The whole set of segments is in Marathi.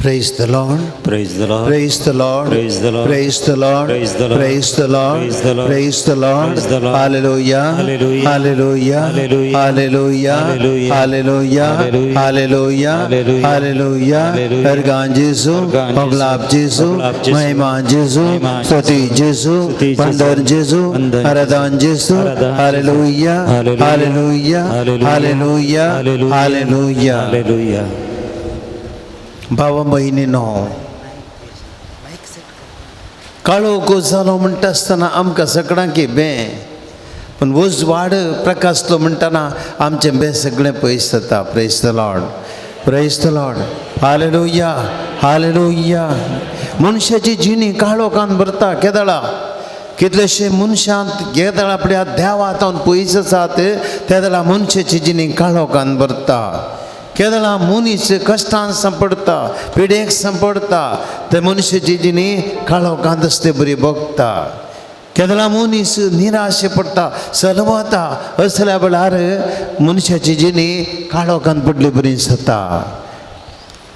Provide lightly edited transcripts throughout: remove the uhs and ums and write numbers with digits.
Praise the Lord. Praise the Lord. Praise the Lord. Praise the Lord. Praise the Lord. Praise the Lord. Praise the Lord. Praise the Lord. Praise the Lord. Praise the Lord. Hallelujah. Hallelujah. Hallelujah. Hallelujah. Hallelujah. Hallelujah. Hallelujah. Hallelujah. Hallelujah. Hallelujah. Hallelujah. Hallelujah. Ergan Jesu, Ergan Paglap Jesu, Jesu, Paglap Jesu, Mahima Jesu, Mahima Stuti Jesu, Stuti Jesu, Vandar Jesu, Vandan Aradan Jesu. Aradan Hallelujah. Jesu. Hallelujah. Hallelujah. Hallelujah. Hallelujah. भावा बहिणीनो, काळोख जालो म्हणटा आसतना आमकां सगळ्यांक बे, पण उज वाड प्रकाशलो म्हणटना आमचें बे सगळें पयस जाता. Praise the lord. Praise the lord. Hallelujah. Hallelujah. मनशाची जिणी काळोखान भरता. केदळा कितलेशे मनशांत केदळा आपल्या देवातावन पयस आसात, तेदळा मनशाची जिणी काळोखान भरता. केदळा मनीस कश्टान सांपडता, पिडेक सांपडता, ते मनशाची जिणी काळोखांत असते बरी भोगता. केदळा मनीस निराशे पडटा, सलवता, असल्या वेळार मनशाची जिणी काळोखांत पडली बरी जाता.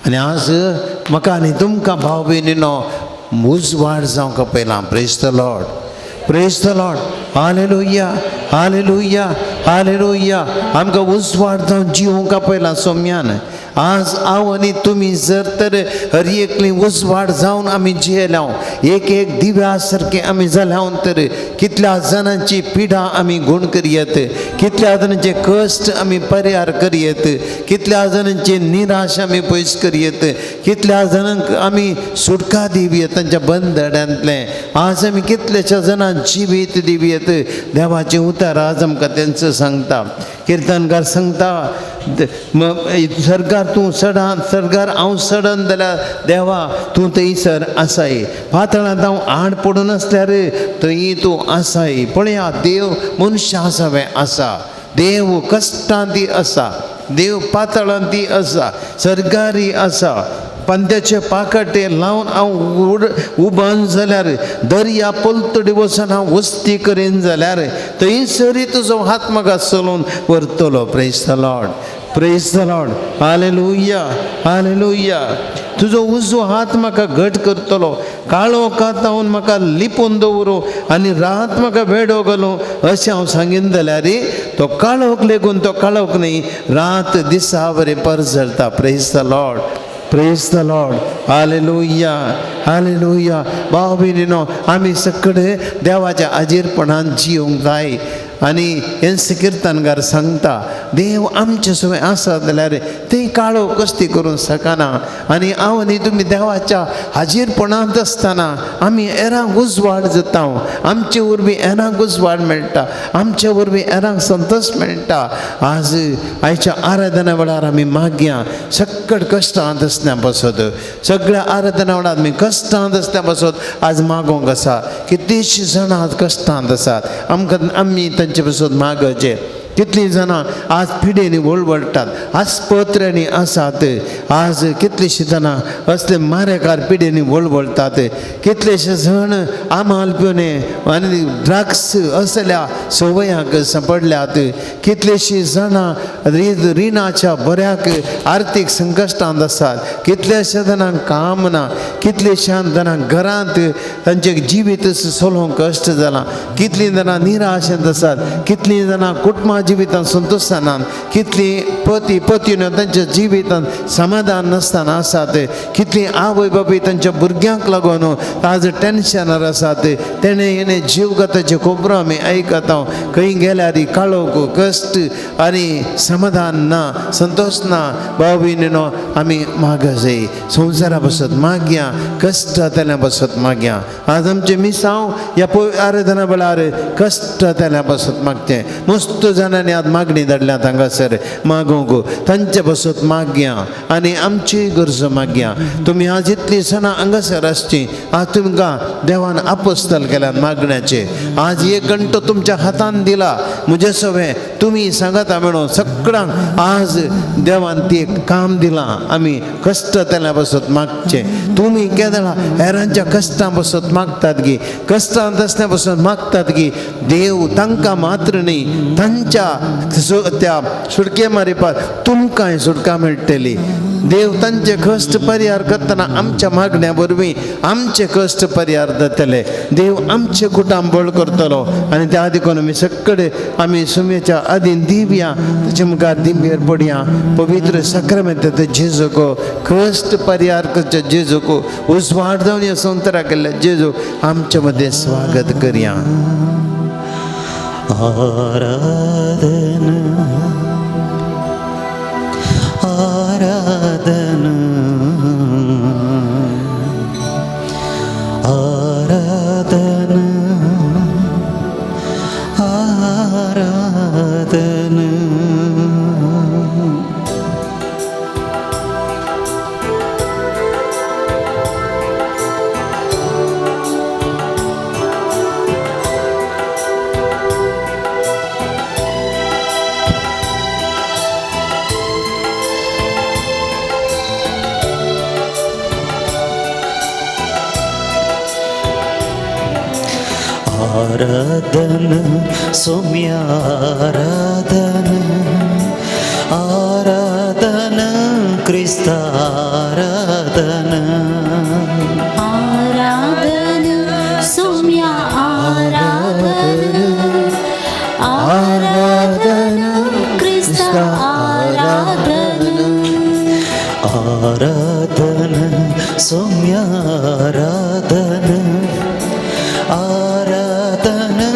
आनी आज म्हाका आनी तुमकां भाव भयणीनो उजवाड जावंक पयला. Praise the lord. Praise the lord. Hallelujah. Hallelujah. Hallelujah. आमकां उजवाड जावन जिवोवंक पयला सोम्यान. आज हांव आनी तुमी जर तर हर एकली उजवाड जावन आमी जियेल्या, एक एक दिव्या सारके आमी जाल्या तर कितल्या जाणांची पिडा आमी गुण करयेत, कितल्या जाणांचे कश्ट आमी परिहार करयेत, कितल्या जाणांचे निराश आमी पयस करयेत, कितल्या जाणांक आमी सुटका दिवयेत तांच्या बंधड्यांतले. आज आमी कितलेशा जाणांक जिवीत दिवयेत. देवाचें उतर आज आमकां तेंचं सांगता. किर्तनकार सांगता, सरकार तूं सडान, सरकार हांव सडन जाल्यार देवा तूं थंयसर आसाय. पातळांत हांव आड पडून आसल्यार थंय तूं आसाय. पळया, देव मनशां आसावे आसा, देव कश्टांती आसा, देव पातळांती आसा, सरकारी आसा. पंद्याचे पाकटे लावन हांव उबान जाल्यार, दर्या पलतडी वचून हांव वस्ती करीन जाल्यार थंयसरी तुजो हात म्हाका चलोवन व्हरतलो. Praise the lord. Praise the lord. Hallelujah. Hallelujah. तुजो उजो हात म्हाका घट करतलो, काळोखांत हांव म्हाका लिपोवन दवरो आनी रात म्हाका वेडो घालो अशें हांव सांगीन जाल्यार तो काळोख लेगून तो काळोख न्ही, रात दिसा बरें परजळटा. Praise the lord. Praise the lord. Hallelujah. Hallelujah. भाव भयणीनो, आमी सगळे देवाच्या आजीरपणान जिवंक जाय. आनी हें किर्तनकार सांगता, देव आमचे सवय आसा जाल्यार तें काळो कस्ती करूं शकना. आनी हांव आनी तुमी देवाच्या हाजीरपणांत आसतना आमी हेरांक उजवाड जाता, आमचे वरवीं हेरांक उजवाड मेळटा, आमचे वरवीं हेरांक संतोश मेळटा. आज आयच्या आराधना वेळार आमी मागया, सगळे कश्टांत आसल्या पासत, सगळ्या आराधना वेळार आमी कश्टांत आसल्या पासत आज मागोंक आसा. कितलींशीं जाणां कश्टांत आसात, आमकां आमी तांचे पासून मागचे. कितलीं जाणां आज पिडेनी वळवळटात, आस्पत्र्यांनी आसात. आज कितलींशीं जाणां असले मारेकार पिडेनी वळवळटात. कितलेशे जण आमाल पिवने आनी ड्रग्स असल्या सवयांक सांपडल्यात. कितलींशीं जाणां रिणाच्या बऱ्याक आर्थीक संकश्टांत आसात. कितलेशे जाणांक काम ना, कितलेश्या जाणांक घरांत तांचे जिवीत चलोवंक कश्ट जालां. कितलीं जाणां निराशेंत आसात, कितलीं जाणां कुटुंबा जिवितांत संतोशानान, कितलीं पती पत्नी तांच्या जिवितांत समाधान नासतना आसात. कितलीं आवय बापूय तांच्या भुरग्यांक लागून आज टेन्शनार आसात. तेणे येणे जीवगताचे खबरो आमी आयकता. खंय गेल्यार काळोख, कश्ट आनी समाधान ना, संतोष ना. भाव भयणीनो, आमी मागया जाय, संवसारा पासत मागया, कश्ट जातल्या पासत मागया. आज आमचे मिसांव ह्या आराधना वेळार कश्ट जातल्या पासत मागचें. मस्त जाणांनी आज मागणी धाडल्यात हांगासर मागोंक, तांचे पासत मागया आनी आमची गरजो मागया. तुमी आज इतलीं जाणां हांगासर आसची, आज तुमकां देवान आपोस्तल केल्यात मागण्याचे. आज एक घंटो तुमच्या हातान दिला, म्हजे सवे तुमी सांगाता मेळून सगळ्यांक आज देवान ती काम दिलां. आमी कश्ट जातल्या पासत मागचे. तुमी केदळा हेरांच्या कश्टां पासत मागतात गी, कश्टांत आसल्या पासत मागतात गी. देव तांकां मात्र न्ही, तांच्या त्या सुटके मारिपाक तुमकांय सुटका मेळटली. देव तांचे कश्ट परिहार करतना आमच्या मागण्या वरवीं आमचे कश्ट परिहार जातले. देव आमचे कुटाम बळ करतलो आनी त्या देखून आमी सगळे आमी सुमेच्या आदीन दिवया, ताचे मुखार दिंबेर पडया. पवित्र सक्रमेंत जेजू को कश्ट परिहार करचे जेजू को उजवाड जावन ह्या संवसाराक केल्ल्या जेजू आमच्या मध्ये स्वागत करया. आराधना आराधना आराधना आराधना. आराधना सौम्या आराधना आराधना क्रिस्ता आराधना आराधना सौम्या आराधना आराधना क्रिस्ता आराधना आराधना सौम्या आराधना आराधना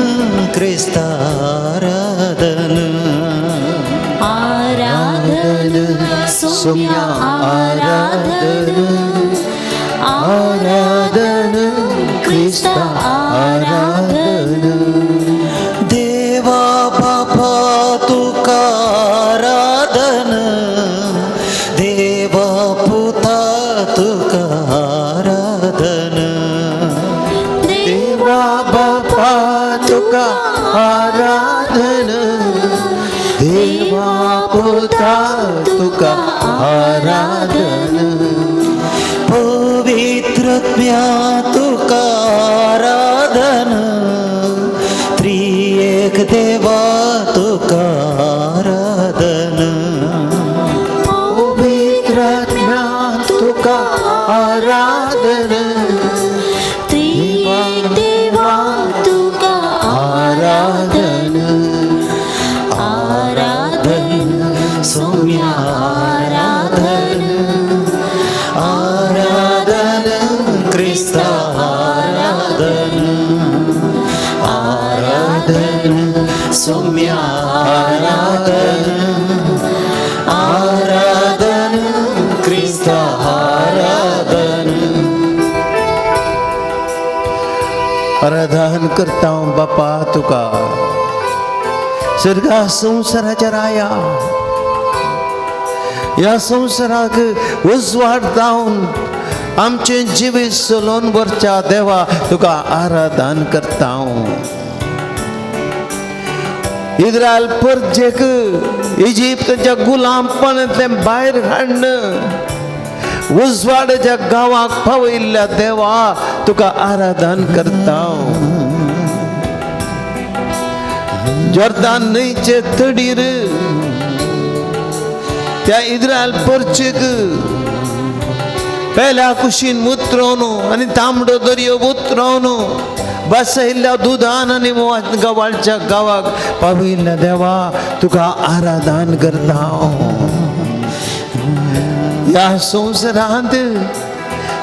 क्रिस्ता आराधना आराधना सौम्या आराधना आराधना क्रिस्ता आराधना. देवा बापा तुका आराधना देवा पुता तुका आराधना देवा बापा तुका आराधना देवा पुता तुका आराधना पवित्रात्म्या तुका आराधना त्रिएक देवा तुका आराधना पवित्रात्म्या तुका आराधना देवा तुका आराधना आराधना सौम्या आराधना आराधना क्रिस्ता आराधना आराधना सौम्या आराधना आराधना क्रिस्ता आराधना. आराधन करता बापा तुका स्वर्गा संसाराच्या राया ह्या संसाराक उजवाड जावन आमचे जिवीत चलोवन वरच्या देवा तुका आराधन करता. इस्रायल परजेक इजिप्तच्या गुलामपणांतल्यान भायर काडन उजवाडाच्या गांवाक पावयल्ल्या देवा तुका आराधन करता. जॉर्दान न्हंयचे तडीर त्या इस्रायल परचेक पेल्या कुशीन उतरवन आनी तांबडो दर्यो उतरवन बसयल्ल्या दुदान आनी गवाळच्या गावाक पावयल्ल्या देवा तुका आराधन करता. ह्या संवसारांत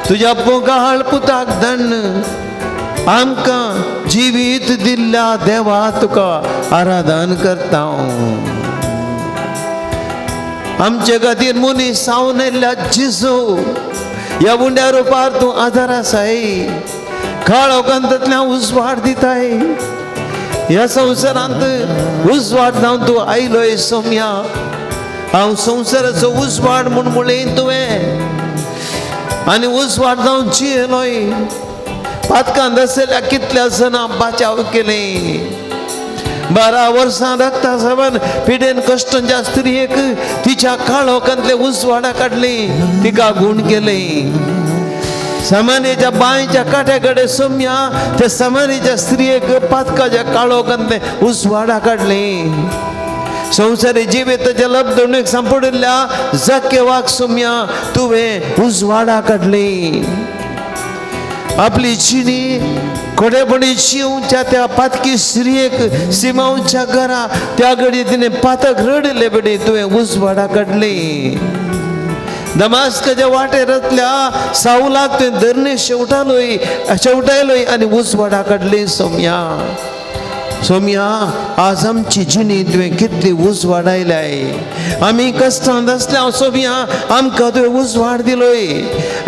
तुज्या बोगाळ पुताक धन आमकां जिवीत दिल्ल्या देवा तुका आराधन करता. आमचे खातीर मनीस जावन येयल्ल्या जेजू ह्या उंड्या रुपार तूं आदार आसाय. काळो गंधांतल्यान उजवाड दिताय. ह्या संवसारांत उजवाड जावन तूं आयलोय सौम्या. हांव संवसाराचो उजवाड म्हूण म्हणलें तुवें आनी उजवाड जावन जियेलोय. पातकांत आसलेल्या कितल्या जाणां बाचाव केलें. 12 वर्सां रक्ता सावन पिडेन कश्टांच्या स्त्रियेक तिच्या काळोखांतले उजवाडा काडली, तिका गुण केले. समानेच्या बांयच्या काट्याकडे सौम्या त्या समानेच्या स्त्रियेक पातकाच्या काळोखांतले उजवाडा काडले. संवसारी जिविताच्या लब्धवणूक सांपडिल्ल्या जाकेवाक सोम्या तुवें उजवाडा काडली. आपली चिनी खोडेपणी शिवच्या त्या पातकी स्त्रियेक सिमाऊच्या घरा त्या घडी तिने पातक रडले बडी तुवें उजवाडा काडली. दमास्काच्या वाटेरांतल्या सावलाक तुवें धरणे शेवटायलोय आनी उजवाडा काडली. सोम्या आज आमची जिणी तुवें कितली उजवाडायलाय. आमी कश्टांत आसल्या सोम्या आमकां तुवें उजवाड दिलोय.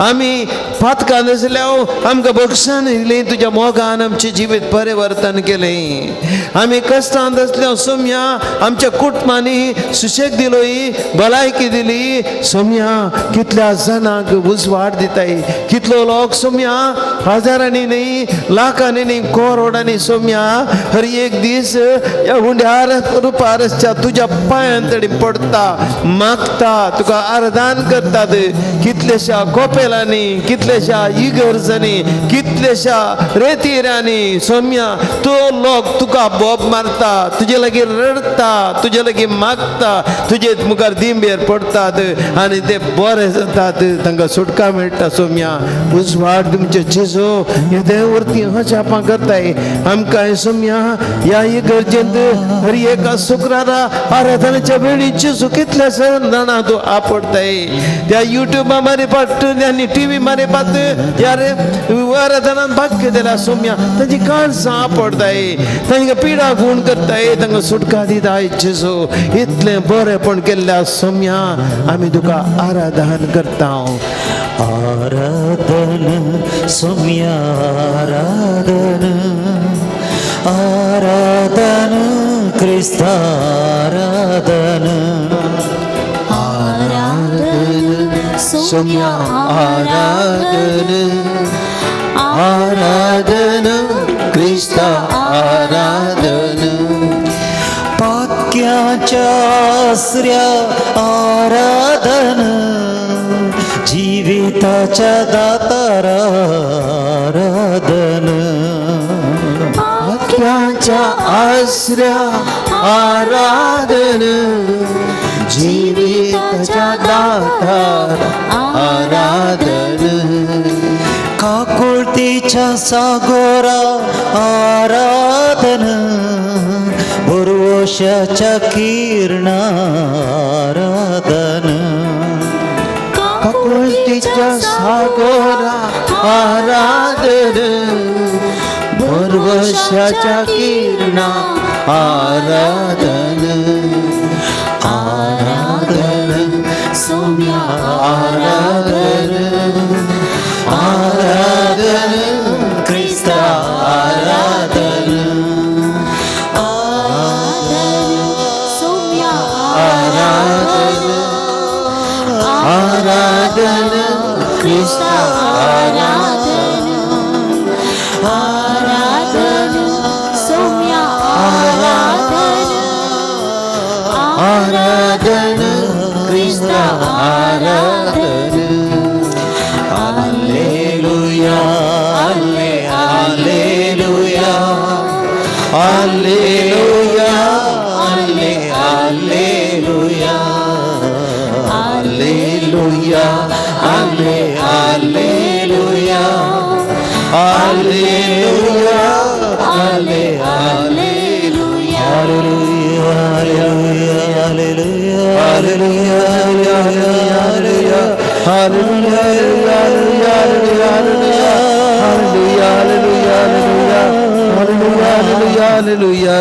आमी पातकांत आसल्या आमकां बक्षान दिली. तुज्या मोगान आमचें जिवीत परिवर्तन केलें. आमी कश्टांत आसल्या सोम्या आमच्या कुटुंबांनी सुशेग दिलोय, भलायकी दिली. सोम्या कितल्या जाणांक उजवाड दिताय. कितलो लोक सोम्या हजारांनी न्ही, लाखांनी न्ही, करोडांनी सोम्या हर एक दीस या हुंड्यार रुपारसच्या तुझ्या पांयांतडी पडता, मागता, तुका आरदान करतात. कितलेशा कोपेलांनी, कितलेशा इगर्जांनी, कितलेशा रेतीरांनी सोम्या तो लोक तुका बोब मारता, तुजे लागीं रडता, तुजे लागीं मागता, तुजे मुखार दिंबेर पडतात आनी ते बरे जातात. तांकां सुटका मेळटा. सोम्या उजवाड तुमचे जेजो हे देववरती हजापां करताय. आमकां सोम्या या इगर्जेंत हर एका शुक्रारा आराधनाच्या वेळी जेजू कितल्या जाणां तूं आपडताय. त्या युट्यूबा मारे पाट आनी टीव्ही मारे पात यारे आराधनान भाग्य दिला. सोम्या तांची काळजां आपडताय, तांकां पिडा गुण करताय, तांकां सुटका दिताय. जेजू इतलें बरेपण केल्ल्या सोम्या आमी तुका आराधन करता. आराधन सोम्या आराधन, आराधन क्रिस्ता आराधन, आराधन सोम्या आराधन, आराधन क्रिस्ता आराधन. पाक्याच्या आसऱ्या आराधन, जीविताच्या दातारा आराधन, वाक्याच्या आसऱ्या आराधन, जीविताच्या दातार आराधन. काकुळतीच्या सागोरा आराधन, भरवशाच्या किरणा आराधन, काकुळतीच्या सागोरा आराधन, भरवशाच्या किरणा आराधन. आराधन सोम्या आराधन, आराधन क्रिस्ता आराधन, सोम्या आराधन, आराधन क्रिस्ता आराधन, आराधन सोम्या आराधन, आराधन क्रिस्ता आराधन. Hallelujah, hallelujah, hallelujah, hallelujah, hallelujah, hallelujah, hallelujah, Hallelujah.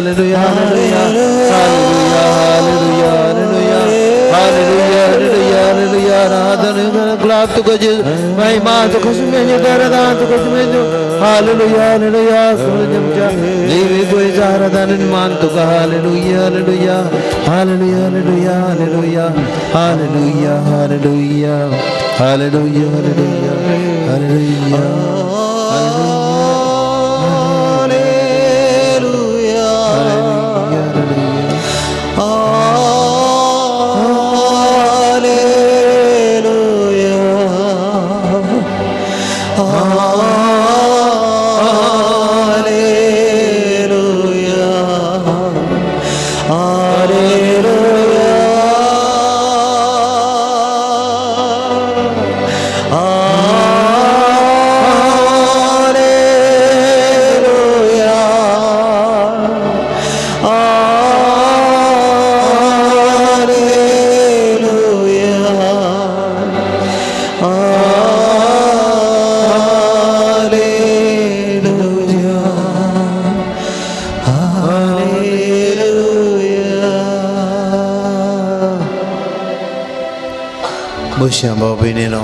Christian भाव भयणीनो,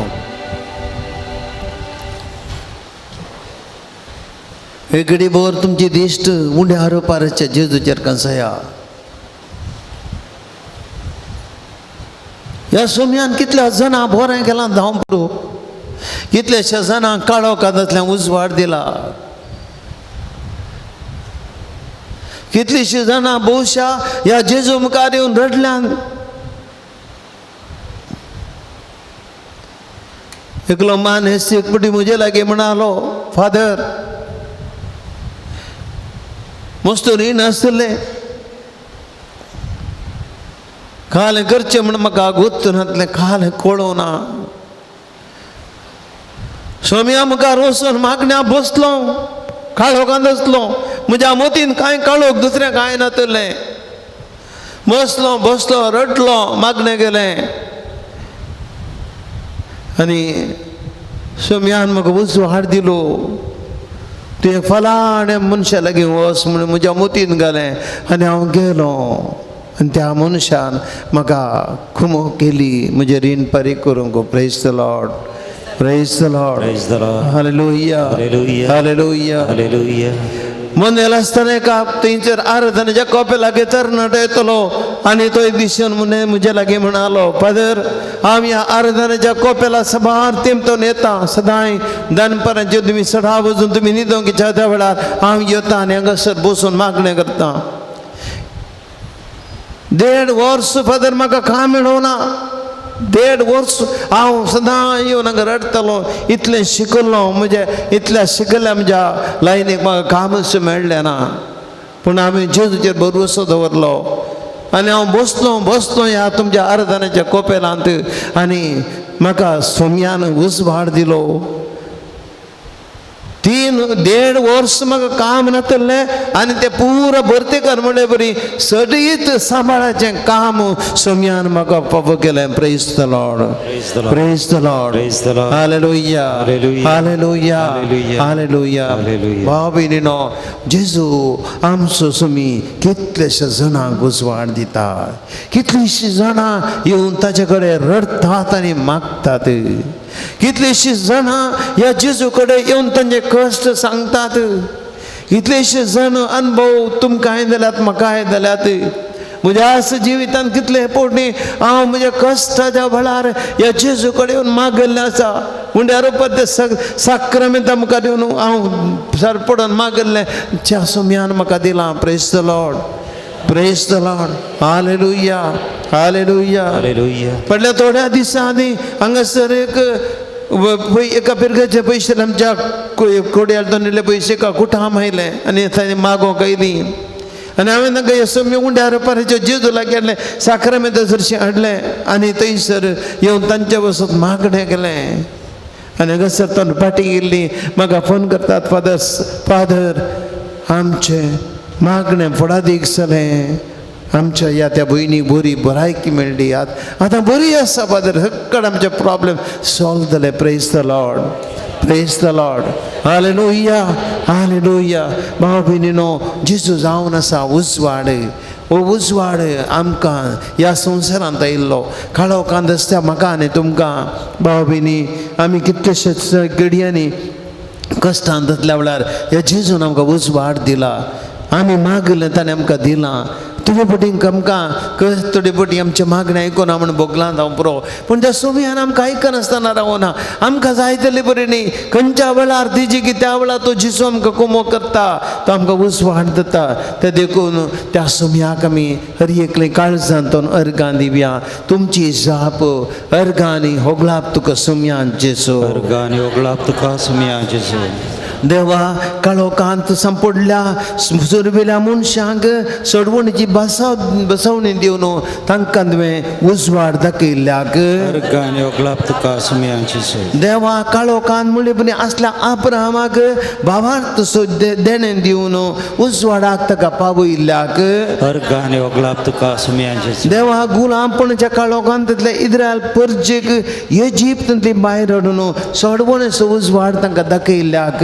एक घडी भर तुमची दिश्ट उंड्या आरोपाराच्या जेजूचेर कंसया. ह्या सोम्यान कितल्या जाणां बोरें केलां धांवपडू, कितल्याश्या जाणांक काळो कांतांतल्यान उजवाड दिला, कितलीशीं जाणां भोवशा ह्या जेजू मुखार येवन रडल्यान. एकलो मान हेस्ती एकपटी म्हजे लागीं म्हणालो, फादर मस्त रीण आसतलें, काल करचें म्हण म्हाका गोत्त नासलें, काल कळोना. सोम्या मुखार वचून मागण्या बसलो, काळोखांत आसलो, म्हज्या मतीन कांय काळोख दुसरें कांय नातलें. बसलो बसलो रडलो, मागणें गेलें. आनी सोम्यान म्हाका उजवाड दिलो. तुवें फलाणे मनशा लागीं वच म्हणून म्हज्या मतीन घालें आनी हांव गेलो. आनी त्या मनशान म्हाका खुमो केली म्हजें रीण फारीक करूंक. Praise the lord, praise the Lord, Praise the Lord. Hallelujah, Hallelujah. Hallelujah. Hallelujah. मन आसतना एका थंयसर आराधनेच्या कोप्या लागीं तरणाटो येतलो आनी तो एक दिसान म्हजे लागीं म्हणालो, फादर हांव ह्या आराधनेच्या कोपेला सबार तेमतोन येता, सदांय दनपारांचेर तुमी 6 वचून तुमी न्हिदोंक इच्छा त्या वेळार हांव येता आनी हांगासर बसून मागणें करता. 1.5 वर्स फादर म्हाका काम मेळोना. 1.5 वर्स हांव सदां येवन हांगा रडतलो. इतलें शिकलो, म्हणजे इतल्या शिकल्या म्हज्या लायनीक म्हाका कामच मेळ्ळें ना. पूण हांवें जेजूचेर भरवंसो दवरलो आनी हांव बसलो ह्या तुमच्या आराधनाच्या कोपेलांत. आनी म्हाका सोम्यान उजवाड दिलो. 1.5 वर्स म्हाका काम नासलें आनी तें पुरो भरतेकार म्हणले बरी सडीत सांबाळाचें काम सोम्यान म्हाका फावो केलें. Praise the Lord, Praise the Lord. Praise the Lord, Praise the Lord. Hallelujah, Hallelujah. Hallelujah, Hallelujah. Hallelujah. Hallelujah. भाव भयणीनो, जेजू आमचो सोमी कितलेशे जाणांक उजवाड दिता. कितलीशीं जाणां येवन ताचे कडेन रडतात आनी मागतात. कितलीशीं जाणां ह्या जेजू कडेन येवन तांचे कश्ट सांगतात. कितलेशे जाण अनुभव तुमकांय जाल्यात म्हाकाय जाल्यात. म्हज्या जिवितांत कितले फावटी हांव म्हज्या कश्टाच्या वेळार ह्या जेजू कडेन येवन मागल्लें आसा. उंड्या रुपांत ते साक्रमेंता मुखार येवन हांव सरपडोन मागल्लें. त्या सोम्यान म्हाका दिलां. Praise the lord, praise the lord, hallelujah, hallelujah. Hallelujah. फाटल्या थोड्या दिसां आदीं हांगासर एका पिरगाचे पयशे आमच्या कोड्यार दोनिल्ले पयशे एका कुटाम आयले आनी ताणें मागोंक आयली. आनी हांवें तांकां हे सोम्य उंड्या रुपाराच्या जेजू लागीं हाडलें, साक्रमेंता चडशें हाडलें आनी थंयसर येवन तांच्या वचत मागणें केलें. आनी हांगासर तोंडपाटी गेल्ली म्हाका फोन करतात, फादर आमचें मागणें फुडादीक जालें. आमच्या ह्या त्या भयणीक बरी भलायकी मेळ्ळी. आतां बरी आसा फादर, हक्कड आमचे प्रॉब्लेम सॉल्व जाले. Praise the lord, praise the lord, hallelujah, hallelujah. भाव भयणीनो, जेजू जावन आसा उजवाड. हो उजवाड आमकां ह्या संवसारांत आयिल्लो काळोखांत आसता म्हाका आनी तुमकां. भाव भयणी, आमी कितलेशेच घडयांनी कश्टांत आसल्या वेळार ह्या जेजून आमकां उजवाड दिला. आमी मागलें ताणें आमकां दिलां. तुजे पटीन आमकां थोडे पटी आमचे मागणें आयकोना म्हण बोगलां हांव पुरो. पूण त्या सोम्यान आमकां आयकनासतना रावना. आमकां जाय तली बरी न्ही, खंयच्या वेळार तिजी की त्या वेळार तो जिसू आमकां कोमो करता, तो आमकां उजवाड दिता. तें देखून त्या सोम्याक आमी हर एकले काळजांतून अर्गां दिवया. तुमची जाप अर्गांनी होगलाप तुका सोम्यान जेजू. अर्गांनी ओगलाप तुका सोम्या जेजू. देवा, काळोखांत सांपडल्या सुरविल्या मनशांक सोडवणीची बसवणी दिवन तांकां तुवें उजवाड दाखयल्याक. अर्गांनी ओगलाप तुका सोम्या जेजू. देवा, काळोखांत मुळेपणी असल्या अब्राहमाक भावार्थ देणें दिवन उजवाडाक ताका पावयल्याक. अर्गांनी ओगलाप तुका सोम्या जेजू. देवा, गुलामपणाच्या काळोखांतले इस्रायल परजेक इजिप्तांतली भायर हाडून सोडवणेचो उजवाड तांकां दाखयल्याक.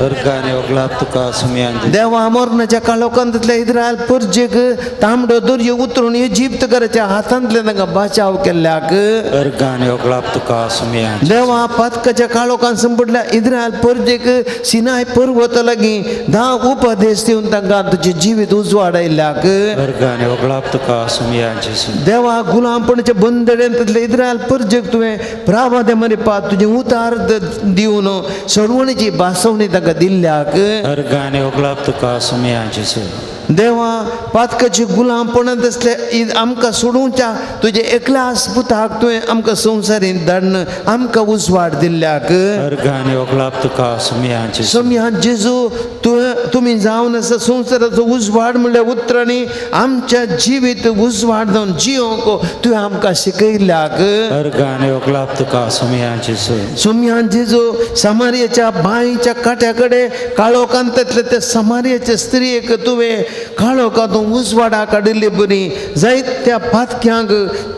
Örgane oglap tuka sumyanji. देवा मोरणाच्या काळोखांतल्या इस्रायल पुरजेक तांबडो दर्यो उतरून इजिप्तकाराच्या हातांतले तांकां बचाव केल्ल्याक Örgane oglap tuka sumyanji. देवा पातकाच्या काळोखान संपडल्या इस्रायल पुरजेक सिनाय पर्वत लागीं 10 उपदेश दिवन तांकां तुजें जिवीत उजवाडायल्याक Örgane oglap tuka sumyanji. देवा गुलामपणाच्या बंदड्यांतले इस्रायल पुरजेक तुवें प्रावादे मरेपात तुजें उतार दिवन सोडवणीची बासवणी तांकां दिल्ल्याक Örgane oglap tuka sumyanji. देवा पातकाचे गुलामपणांत असले आमकां सोडूंच्या तुजे एकल्याच पुताक तुवें आमकां संवसारीन धाडन आमकां उजवाड दिल्ल्याक Örgane oglap tuka sumyanji. समयान जेजू तुमी जावन आसा संवसाराचो उजवाड म्हणल्यार उतरांनी आमच्या जिवीत उजवाड जावन जियोंक तुवें आमकां शिकयल्याक Örgane oglap tuka sumyanji. समयान जेजू समारियाच्या बांयच्या काट्या कडेन काळोखांतले त्या समारियाच्या स्त्रियेक तुवें काळोखांतून उजवाडा काडिल्ली बरी जायत्या पातक्यांक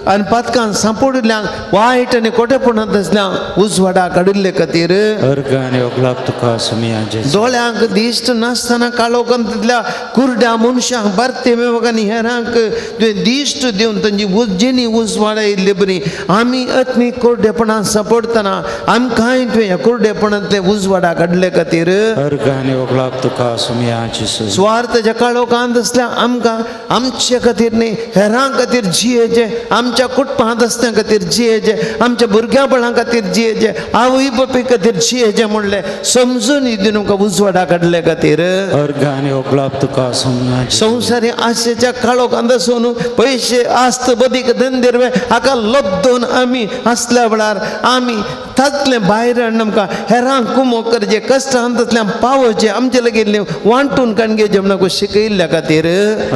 आनी पातकांक सांपडिल्ल्यांक वायट आनी खोटेपणांत आसल्यांक उजवाडा काडिल्ले खातीर Örgane oglap tuka sumyanji. दोळ्यांक दिश्ट नासतना काळोखांतल्या कुरड्या मनशांक बार्तेमेवाक आनी हेरांक तुवें दिश्ट दिवन तांची उज्जिणी उजवाडायिल्ली बरी आमी अत्नी कोरडेपणान सांपडतना आमकांय तुवें ह्या कोरडेपणांतले उजवाडा काडले खातीर Örgane oglap tuka sumyanji. स्वार्थाच्या काळोखांत असल्या आमकां आमचे खातीर न्ही हेरां खातीर जियेचे आमच्या कुटुंबांत आसल्या खातीर जियेचे आमच्या भुरग्यां खातीर जियेचे आवय बापूय खातीर जियेचे म्हणले समजून दिवन आमकां उजवाडा काडले खातीर Örgane oglap tuka sumyanji. संवसारी आशेच्या काळोखांत आसून पयशे आस्त बदीक धंदेरवे हाका लब्धून आमी असल्या वेळार आमी तातले भायर हाडून आमकां हेरांक कुमो करचे कश्टांत आसल्या पावोवचे आमचे लागीं वांटून काणगेचे म्हणून शिकयल्ल्या खातीर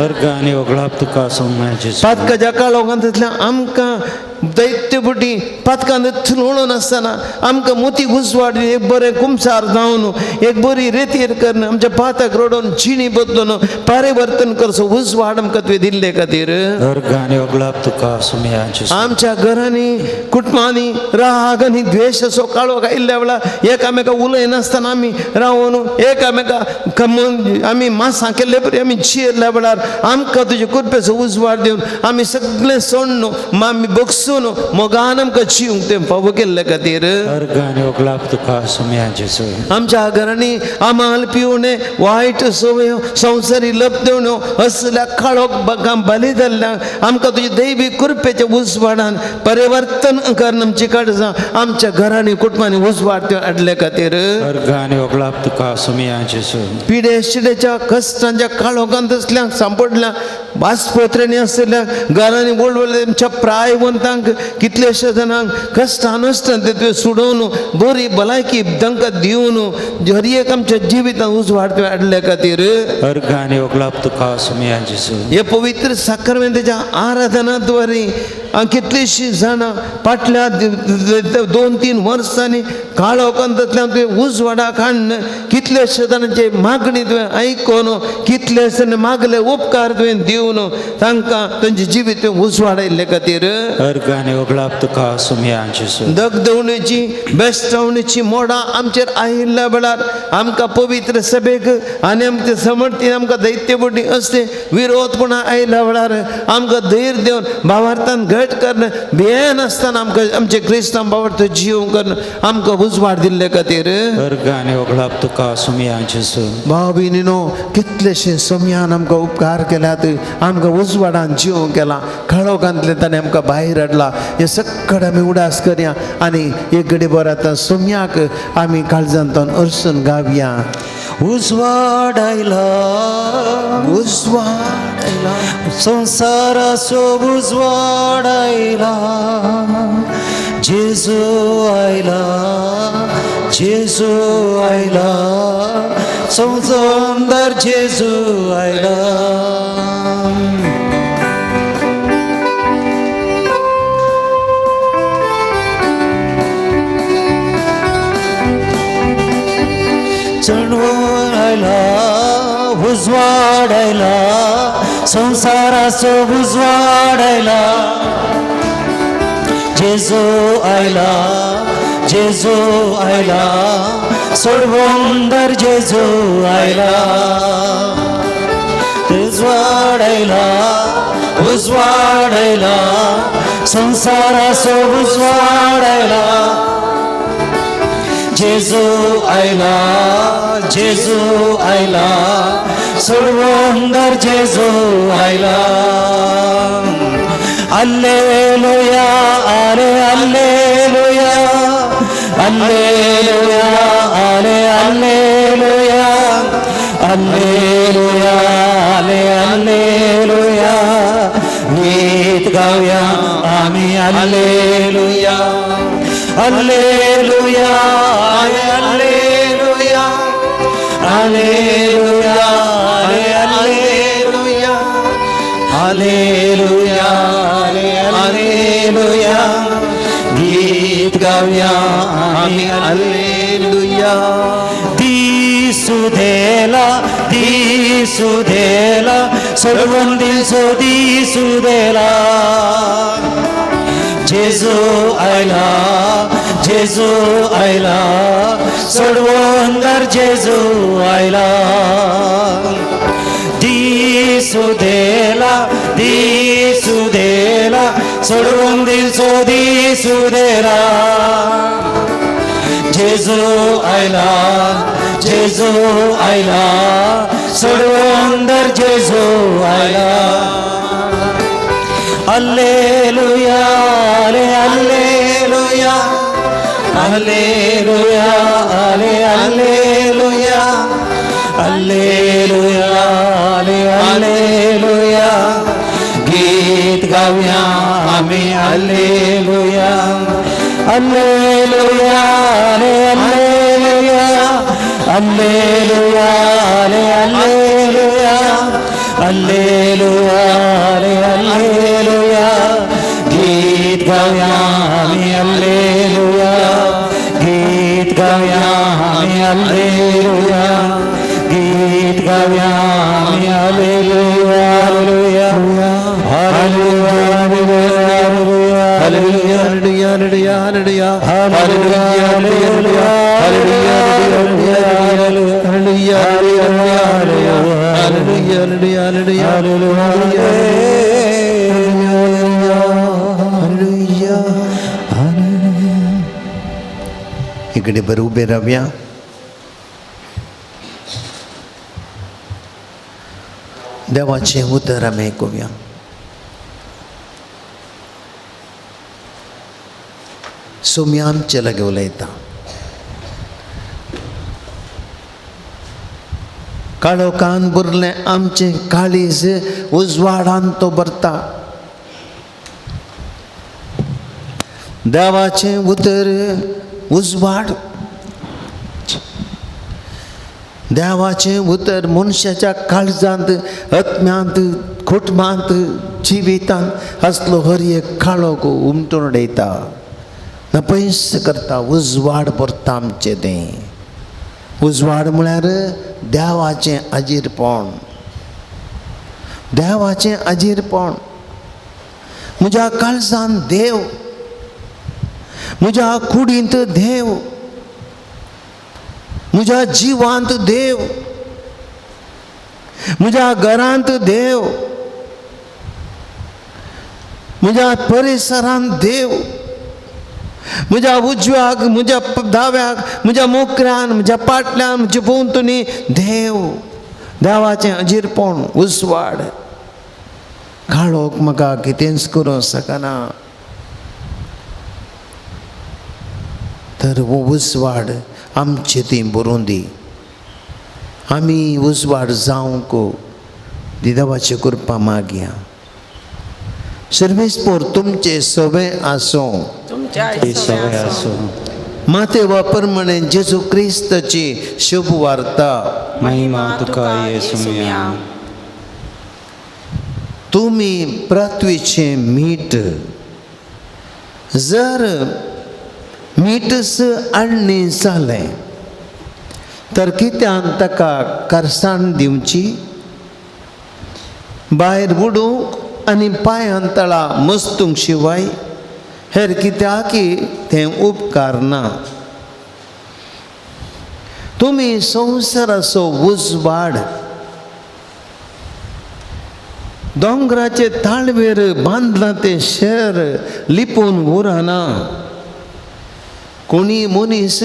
Örgane oglap tuka sumyanji. पातकाच्या काळोखांतल्या आमकां दैत्यपुटी पातकांत थुलोवण नासतना आमकां मोती उजवाड एक बरें कुमसार जावन एक बरी रेतीर करून आमच्या पाताक रोडून जिणी बदलून परिवर्तन करचो उजवाड आमकां तुवें दिल्ले खातीर Örgane oglap tuka sumyanji. आमच्या घरांनी कुटुंबांनी राग आनी द्वेश असो काळोख आयिल्ल्या वेळार एकामेका उलयनासतना आमी रावन एकामेका आमी मांसां केल्ले बरी आमी जियेल्ल्या वेळार आमकां तुजे कृपेचो उजवाड दिवन आमी सगळें सोडून आमी बगसून मोगान आमकां जिवंक तें फावो केल्ले खातीर Örgane oglap tuka sumyanji. आमच्या घरांनी आमाल पिवणे वायट सवयो संवसारी लब्धवण्यो असल्या काळोख बली जाल्ल्यांक आमकां तुजे दैवीक कृपेच्या उजवाडान परिवर्तन करून आमची काडसां आमच्या घरांनी कुटुंबांनी उजवाड त्यो हाडले खातीर Örgane oglap tuka sumyanji. पिडे शिडेच्या कश्टांच्या काळोखांत असल्यांक सांपडल्या बासपोत्र्यांनी आसल्या घरांनी व्हड व्हडले आमच्या प्रायवंतांक कितलेशे जाणांक कश्टां नसतना ते तुवें सोडोवन बरी भलायकी तांकां दिवन हर एक आमच्या जिवितांत उजवाड तुवें हाडले खातीर Örgane oglap tuka sumyanji. हे पवित्र साखरमेंताच्या आराधनाद्वारे कितलीशीं जाणां फाटल्या 2-3 वर्सांनी काळोखांतल्यान तुवें उजवाडाक हाडून कितलेशे जाणांचे मागणी तुवें आयकोन कितलेशे मागले उपकार तुवें दिवन तांकां तांचे जिवीत तुवें उजवाडायल्ले खातीर Örgane oglap tuka sumyanji. दगदवणेची बेस्टवणेची मोडां आमचेर आयिल्ल्या वेळार आमकां पवित्र सभेक आनी आमचे समर्थीन आमकां दैत्यबुटी असले विरोधपणां आयिल्ल्या वेळार आमकां धैर्य दिवन भावार्थान घट करून भियेन आसतना आमकां आमचे क्रिस्तांव भावार्थ जिवंक करून आमकां उजवाड दिल्ले खातीर Örgane oglap tuka sumyanji. भाव भयणीनो कितलेशे समयान आमकां उपकार केल्यात आमकां उजवाडान जिवंक केला काळोखांतले ताणें आमकां भायर हाडला हे सक्कड आमी उडास करया आनी एक घडी भर आतां सोम्याक आमी काळजांतून अर्सून गावया उजवाड आयला उजवाड आयला संसाराचो उजवाड आयला जेजू आयला जेजू आयला संवसार जेजू आयला चढवून आयला उजवाड आयला संसाराचो उजवाड आयला जेजू आयला जेजू आयला सोडवंदर जेजू आयला उजवाडायला संसारासो उजवाडायला जेजू आयला सोडवंदर जेजू आयला Alleluia, Alleluia, Alleluia, Alleluia, Alleluia, Alleluia. गीत गाऊया आम्ही Alleluia, Alleluia, Alleluia, Alleluia, Alleluia, Alleluia. Hallelujah गीत गाऊया आम्ही हालेलुया दिसुदेला सर्वंदिसो दिसुदेला जेजू आयला सर्वंदर जेजू आयला दिसुदेला सोडवंदिसो दिसुदेला जेजू आयला सोडवंदर जेजू आयला Alleluia, Alleluia, Alleluia, Alleluia, Alleluia, Alleluia. गीत गाऊया आम्ही Alleluia, Alleluia, Alleluia, Alleluia, Alleluia, Alleluia, Alleluia. गीत गाऊया आम्ही Alleluia, गीत गाऊया आम्ही Alleluia, गीत गाऊया आम्ही Alleluia, Alleluia, Alleluia, Alleluia, Alleluia, Alleluia, Alleluia, Alleluia, Alleluia, Alleluia. इकडे बरं उभे राहूया. देवाचे उतर आम्ही ऐकूया. सोमी आमचे लगे उलयता. काळोखान बुरले आमचे काळीज उजवाडान तो भरता. देवाचे उतर उजवाड. देवाचे उतर मनशाच्या काळजांत आत्म्यांत कुटुंबांत जिवितांत असलो हर एक काळोख उमटून उडयता. नपयस करता. उजवाड भरता आमचे तें. उजवाड म्हळ्यार देवाचें आजीरपण. देवाचें आजीरपण. म्हज्या काळजांत देव, म्हज्या कुडींत देव, म्हज्या जिवांत देव, म्हज्या घरांत देव, म्हज्या परिसरांत देव, म्हज्या उजव्याक, म्हज्या दाव्याक, म्हज्या मोकऱ्यान, म्हज्या पाटल्यान, म्हज्या भोंवतणी देव. देवाचें अजीरपण. उजवाड. काळोख म्हाका कितेंच करूं शकना. तर वो उजवाड आमचे ती बरोवन दी. आमी उजवाड जावंक देवाची कृपा मागया. सर्वेस्पोर तुमचे सवय आसूं. माते वापर म्हणे जेजू क्रिस्ताची शुभ वार्ता. महिमा तुका येसुया. तुम्ही पृथ्वीचे मीठ. जर मीठच आडणी जालें तर कित्याक ताका करसाण दिवची. भायर उडूंक आनी पांयां तळा मस्तूंक शिवाय हेर कित्याक तें उपकार ना. तुम्ही संवसाराचो उजवाड दोंगराचे ताळवेर बांदला ते शहर लिपोवन उरना. कोणी मनीस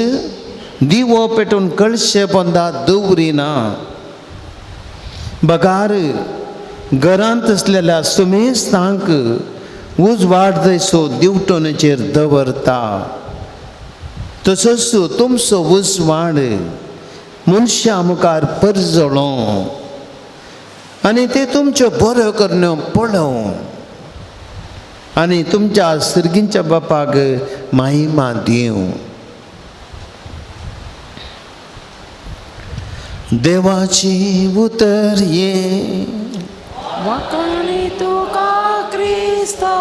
दिवो पेटोवन कळशे पोंदा दवरिना. बगार घरांत असलेल्या सुमेस्तांक उजवाड जैसो दिवटोनेचेर दवरता. तसोच तुमचो उजवाड मनशां मुखार परजळो आनी ते तुमच्यो बऱ्यो करण्यो पळोवन आनी तुमच्या सर्गींच्या बापाक महिमा दिवं. देवाची उतर ये वकली तुका क्रिस्ता.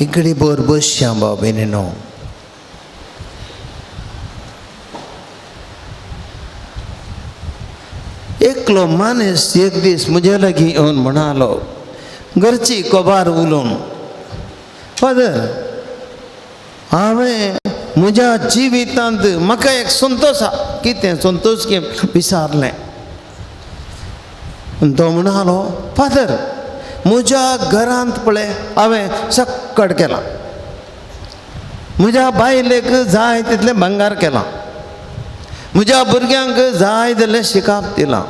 इकडे बोर बसया बाबेनो. एकलो माणूस एक दीस म्हजे लागीं येवन म्हणालो घरची कोबार उलोवन, फादर हांवें म्हज्या जिवितांत म्हाका एक संतोश आसा. कितें संतोश की विचारलें. तो म्हणालो फादर म्हज्या घरांत पळय हांवें सक्कड केलां. म्हज्या बायलेक जाय तितलें भांगार केलां. म्हज्या भुरग्यांक जाय जाल्यार शिकाप दिलां.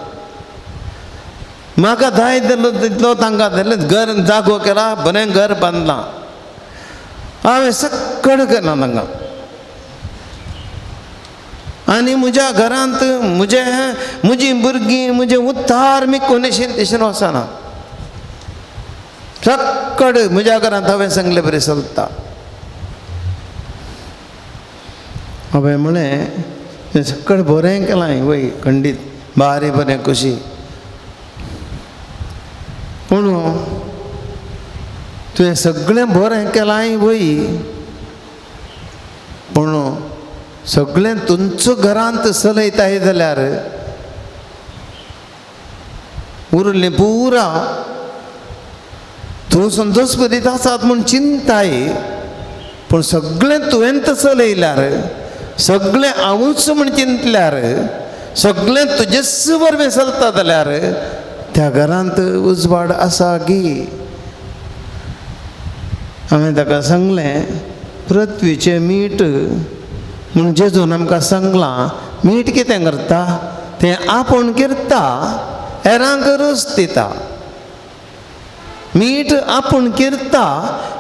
म्हाका जाय जालो तितलो तांकां घर जागो केला. बरें घर बांदलां. हांवें सक्कड केलां तांकां. आनी म्हज्या घरांत म्हजी भुरगीं म्हजें उद्धार मी कोणेशें दिसून वचना. सक्कड म्हज्या घरांत हांवें सांगलें बरें चलता. हांवें म्हळें सक्कड बरें केलां वय खंडीत बारी बरें कशी. पूण तुवें सगळें बरें केलां वय पूण सगळें तुमचो घरांत चलयताय जाल्यार उरलें पुरा तूं संतोश करीत आसात म्हूण चिंताय. पूण सगळें तुवें चलयल्यार सगळें हांवूच म्हूण चिंतल्यार सगळें तुजेच वरवीं चलता जाल्यार त्या घरांत उजवाड आसा गी. हांवें ताका सांगलें पृथ्वीचें मीठ म्हूण जेजून आमकां सांगलां. मीठ कितें करता तें आपूण किरता हेरांक रूच दिता. मीठ आपूण किरता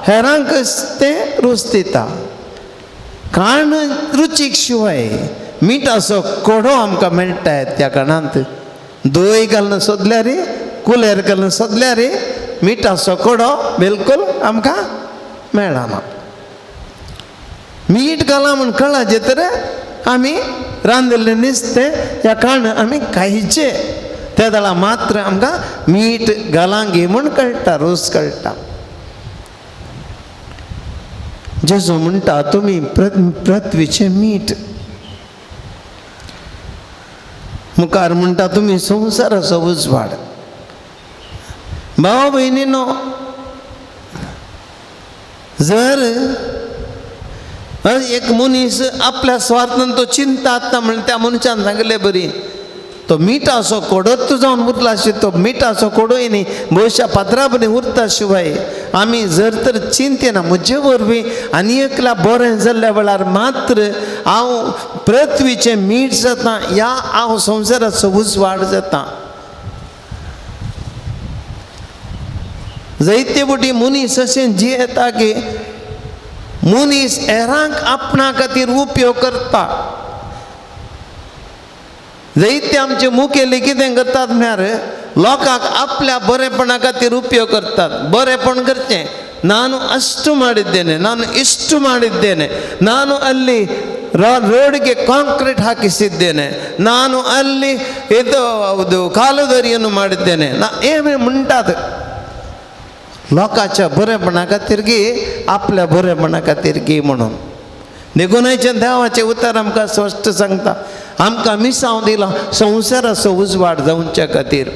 हेरांक तें रूच दिता. काण रुचीक शिवाय मिठाचो कोडो आमकां मेळटा. त्या कारणांत दोय घालून सोदल्यार कुलेर घालून सोदल्यार मिठाचो कोडो बिलकूल आमकां मेळना. मीठ घालां म्हूण कळाचें तर आमी रांदिल्लें नुस्तें ह्या काण आमी खायचें. त्या वेळा मात्र आमकां मीठ घालां घे म्हूण कळटा, रोस कळटा. जेजू म्हणटा तुमी पृथ्वीचें मीठ. मुखार म्हणटा तुमी संवसाराचो उजवाड. भावा भयणीनो, जर एक मनीस आपल्या स्वार्थान तो चिंता आसता म्हणून त्या मनशान सांगलें बरी तो मिठाचो कोडोच जावन उरला अशें तो मिठाचो कोडोय न्ही भविश्या पात्रां बरें उरता शिवाय आमी जर तर चिंतेना म्हजे वरवीं आनी एकल्या बरें जाल्ल्या वेळार मात्र हांव पृथ्वीचें मीठ जाता या हांव संवसाराचो उजवाड जाता. जायते फावटी मनीस अशें जियेता की मनीस हेरांक आपणा खातीर उपयोग करता. जायते आमचे मुखेली कितें करतात म्हळ्यार लोकांक आपल्या बरेपणा खातीर उपयोग करतात. बरेपण करचें, ನಾನು ಅಷ್ಟು ಮಾಡಿದ್ದೇನೆ, ನಾನು ಇಷ್ಟು ಮಾಡಿದ್ದೇನೆ, ನಾನು ಅಲ್ಲಿ ರೋಡ್ಗೆ ಕಾಂಕ್ರೀಟ್ ಹಾಕಿಸಿದ್ದೇನೆ, ನಾನು ಅಲ್ಲಿ ಇದು ಕಾಲುದಾರಿಯನ್ನು ಮಾಡಿದ್ದೇನೆ, ಏನೇ ಮುಂಟಾದ लोकांच्या बरेपणा खातीरगी आपल्या बरेपणा खातीरगी म्हणून देखूनच्या देवाचें उतर आमकां स्पश्ट सांगता. आमकां मिसांव दिला संवसाराचो उजवाड जावच्या खातीर.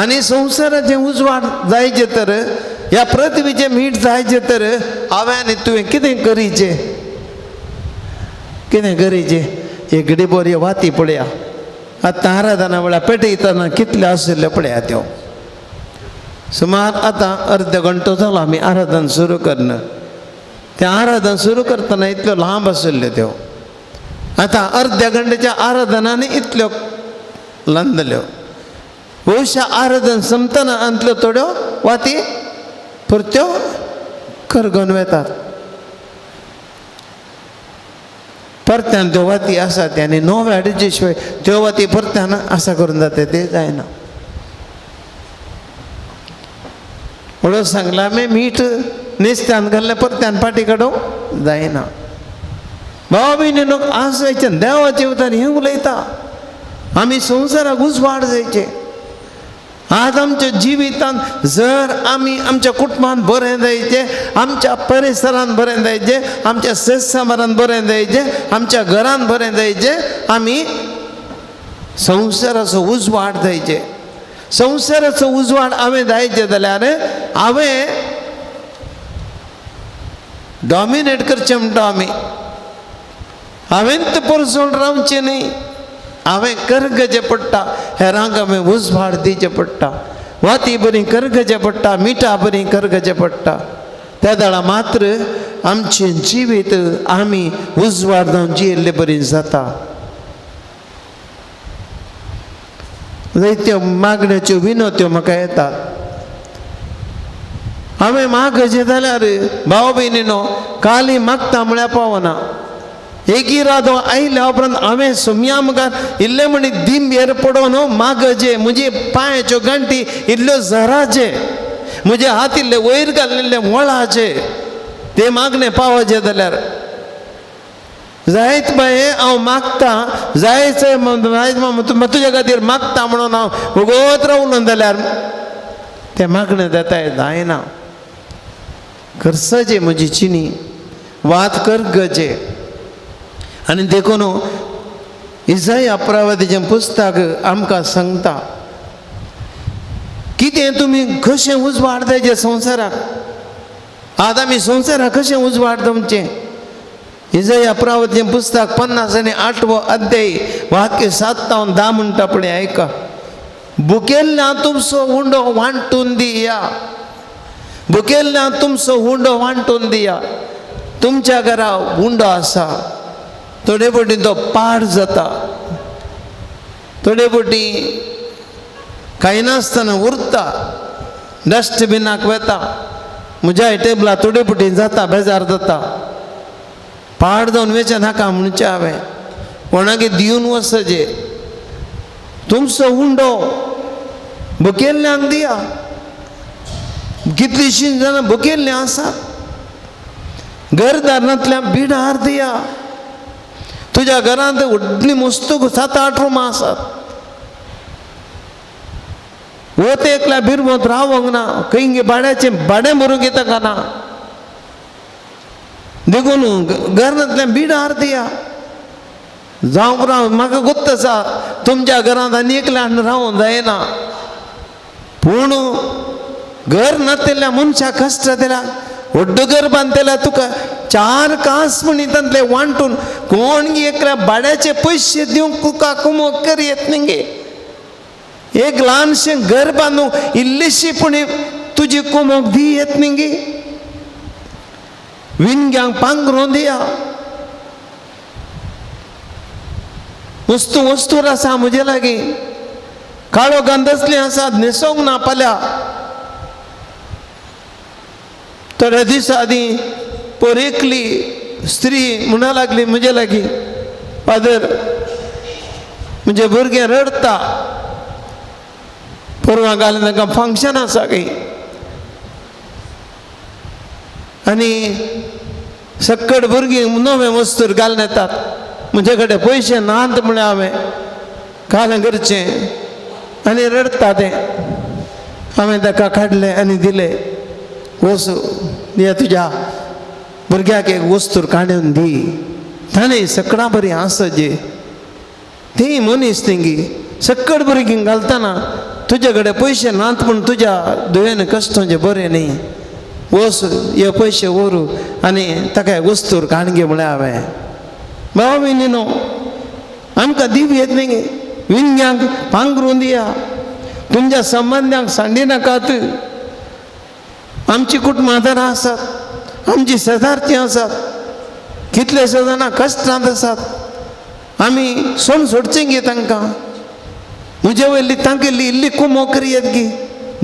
आनी संवसाराचें उजवाड जायचे तर ह्या पृथ्वीचे मीठ जायचे तर हांवें तुवें कितें करीचें कितें करीचें एक बरी वाती पळया आतां आराधना वेळार पेटयतना कितले आशिल्ले पळया त्यो सुमार आतां अर्द घंटो जालो आमी आराधन सुरू करना तें आराधन सुरू करतना इतल्यो लांब आशिल्ल्यो त्यो आतां अर्द्या घंटेच्या आराधनांनी इतल्यो लांदल्यो भविष्य आराधन संपतना अंतल्यो थोड्यो वाती परत्यो करगोन वेतात परत्यान त्यो वाती आसा ते आनी नवे हाडचे शिवाय त्यो वाती परत्यान आसा करून जाता ते जायना म्हणून सांगला आमी मीठ नुस्त्यान घाल्लें परत्यान पाटी काडूंक जायना भावा भयणींनो आज जायचें देवाचे उतर हें उलयता आमी संवसाराक उजवाड जायचे आज आमच्या जिवितांत जर आमी आमच्या कुटुंबांत बरें जायचें आमच्या परिसरांत बरें जायचें आमच्या शेजारांत बरें जायचें आमच्या घरांत बरें जायचें आमी संवसाराचो उजवाड जायचे संवसाराचो उजवाड हांवें जायचें जाल्यार हांवें डॉमिनेट करचें म्हणटा आमी हांवें ते परसोन रावचें न्ही हांवें करगचें पडटा हेरांक हांवें उजवाड दिवचें पडटा वाती बरी करगचें पडटा मिठा बरी करगचें पडटा त्या दाळा मात्र आमचें जिवीत आमी उजवाड जावन जियेल्लें बरी जाता जायत्यो मागण्यांच्यो विनोत्यो म्हाका येतात हांवें मागचें जाल्यार भाव भयणीनो काली मागता म्हळ्यार पावना एक इरादो आयल्या उपरांत हांवें सुमया मुखार इल्ले म्हणी दिम हेर पडोवन मागचे म्हजे पांयाच्यो गांठी इल्ल्यो झराचे म्हजे हात इल्ले वयर घाल्लेले मोळाचे ते मागणें पावचे जाल्यार जायत बाये हांव मागता जायच तुज्या खातीर मागता म्हणून हांव उगोत रावलो जाल्यार तें मागणें जाताय जायना करसाचे म्हजी चिनी वात करगचे आनी देखून इसाया प्रवादीचें पुस्तक आमकां सांगता कितें तुमी कशें उजवाड जायचें संवसाराक आज आमी संवसाराक कशें उजवाड जावचें इसाया प्रवादीचें पुस्तक 58 अध्याय वाक्य 7 ते 10 म्हणटा पळय आयका भुकेल्ल्या तुमचो हुंडो वांटून दिया भुकेल्ल्या तुमचो हुंडो वांटून दिया तुमच्या घरा हुंडो आसा थोडे फावटी तो पाड जाता थोडे फावटी कांय नासतना उरता डस्टबिनाक वेता म्हज्या टेबलार थोडे फावटी जाता बेजार जाता पाड जावन वेचें नाका म्हणचें हांवें कोणागे दिवन वचचें तुमचो हुंडो भुकेल्ल्यांक दिया कितलींशीं जाणां भुकेल्लीं आसा घरदारांतल्यान बिडार दिया तुज्या घरांत व्हडली मस्तूक 7-8 रुमां आसात वत एकल्या बिरवत रावंक ना खंय भाड्याचें भाडें भरूंक येता काय ना देखून घरांतल्यान बिडार दिया जावंक राव म्हाका गुत्त आसा तुमच्या घरांत आनी एकल्यान रावूंक जायना पूण घर नातेल्या मनशाक कश्ट दिल्या व्हड्ड घर बांदलेल्या तुका 4 कास म्हणितांतले वांटून कोण एकल्या भाड्याचे पयशे दिवंक तुका कुमोग कर येत न्ही एक ल्हानशें घर बांदूंक इल्लीशी पूण तुजी कुमोग दी येत न्ही विणग्यांक पांघरूं दिया वस्तूर आसा म्हजे लागीं काळो गंधसलीं आसात न्हेसोंक ना पाल्या थोड्या दिसा आदीं एकली स्त्री म्हणा लागली म्हजे लागीं फादर म्हणजे भुरगें रडता परवां घालून तांकां फंक्शन आसा खंय आनी सक्कड भुरगीं नवे वस्तूर घालून येतात म्हजे कडेन पयशे नात म्हळ्यार हांवें घालें करचें आनी रडता तें हांवें ताका काडलें आनी दिलें वस्तू दिया तुज्या भुरग्याक एक वस्तूर काडून दी ताणें सकाळां बरी आसचे ती मनीस तेंगी सक्कड भुरगीं घालतना तुजे कडेन पयशे नात म्हूण तुज्या दुयेन कश्टाचें बरें न्ही वस हे पयशे व्हरू आनी ताका वस्तूर काणगे म्हळ्यार हांवें भाव न्हू आमकां दिव्य न्ही विंग्यांक पांघरून दिया तुमच्या संबंधांक सांडी नाकात आमची कुटुंबां आसात आमची शेजारची आसात कितलेशे जाणां कश्टांत आसात आमी सोम सोडचें गे तांकां म्हजे वयली तांगेली इल्ली कुमोकरी येत गी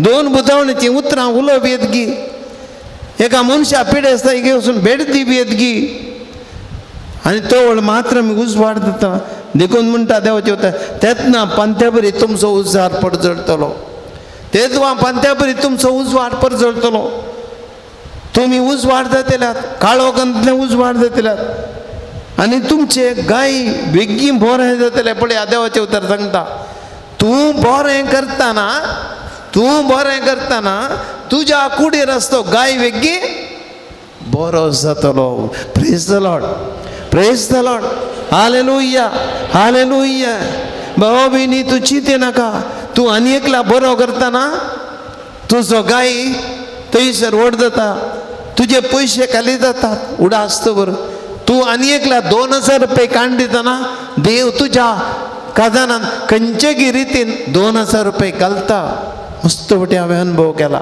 2 बुजावणीची उतरां उलोवप येत गी एका मनशा पिडे आसता हिगे वचून भेट दिवप येत गी आनी तो व्हड मात्र आमी उजवाड दिता देखून म्हणटा देवाचे उतर तेतना पंत्या बरी तुमचो उजार पड जळटलो तेदवा पंत्या बरी तुमचो उजवाड पड जळटलो तुमी उजवाड जातल्यात काळोखांतले उजवाड जातल्यात आनी तुमचे गाय बेगीन बरें जातले पळय देवाचे उतर सांगता तूं बरें करतना तुज्या कुडीर आसतो गाय बेगीन बरो जातलो praise the lord hallelujah hallelujah भावा भयणी तूं चिंते नाका तूं आनी एकला बरो करतना तुजो गाय थंयसर व्हड जाता तुजे पयशे खाली जातात उडास्तवर तूं आनी एकला 2000 रुपये काण दितना देव तुज्या काजानान खंयचेय रितीन 2000 रुपये घालता मस्त बटी हांवें अनुभव केला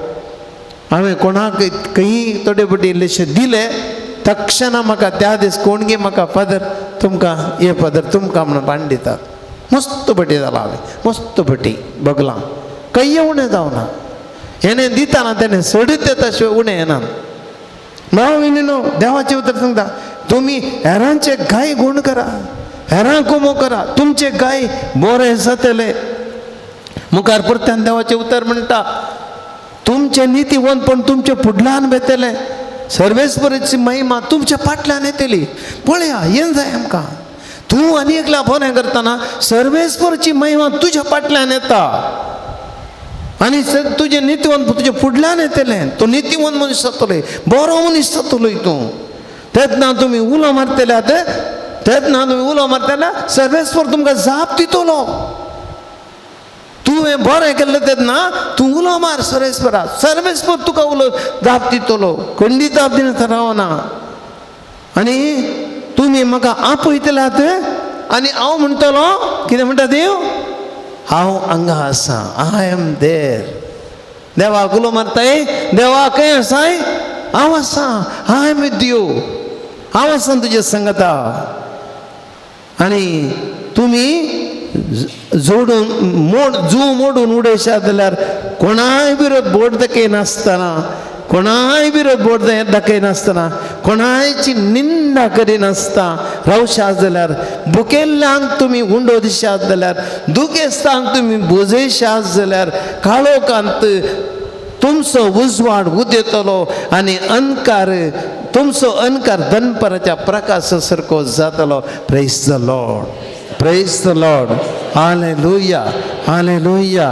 हांवें कोणाक खंयी थोडे बटी इल्लेशे दिले तक्षणा म्हाका त्या दीस कोणगे म्हाका फादर तुमकां हे फादर तुमकां म्हणून पाण दितात मस्त बटी जाला हांवें मस्त बटी बगलां खंय उणें जावना हेणें दितना तेणें सोडीत येता शिवाय उणें येना न्हू देवाचें उतर सांगता तुमी हेरांचे गाय गूण करा हेरां कुमो करा तुमचे गाय बरें जातले मुखार परत्यान देवाचें उतर म्हणटा तुमचे नितीवंतपण तुमचे फुडल्यान बेतले सर्वेस्पराची महिमा तुमच्या फाटल्यान येतली पळया हें जाय आमकां तूं आनी एकला बरें करतना सर्वेस्पराची महिमा तुज्या फाटल्यान येता आनी तुजें नितीवंत तुजे फुडल्यान येतलें तो नितीवंत मनीस जातलो बरो मनीस जातलो तूं तेन्ना तुमी उलो मारतल्यात तेन्ना तुमी उलो मारतल्यार सर्वेस्पर तुमकां जाप दितलो तुवें बरें केल्लें तेन्ना तूं उलो मार सर्वेस्पर तुका उलो जाप दितलो खंडी जाप दिना रावना आनी तुमी म्हाका आपयतल्यात आनी हांव म्हणटलो कितें म्हणटा देव हांव हांगा आसा आय एम देर देवाक उलो मारताय देवा खंय आसाय हांव आसा आय एम विथ यू हांव आसा तुजे संगता आनी तुमी जू मोडून उडयशात जाल्यार कोणाय विरोध बोट दाखयनासतना कोणाय विरोध बोट दाखयनासतना कोणायची निंदा करिनासता रावशात जाल्यार भुकेल्ल्यांक तुमी उंडो दिशात जाल्यार दुखेस्तांक तुमी बुजयशात जाल्यार काळोखांत तुमचो उजवाड उदेतलो आनी अंकार तुमचो अंकार दनपराच्या प्रकाशा सारको जातलो praise the lord hallelujah hallelujah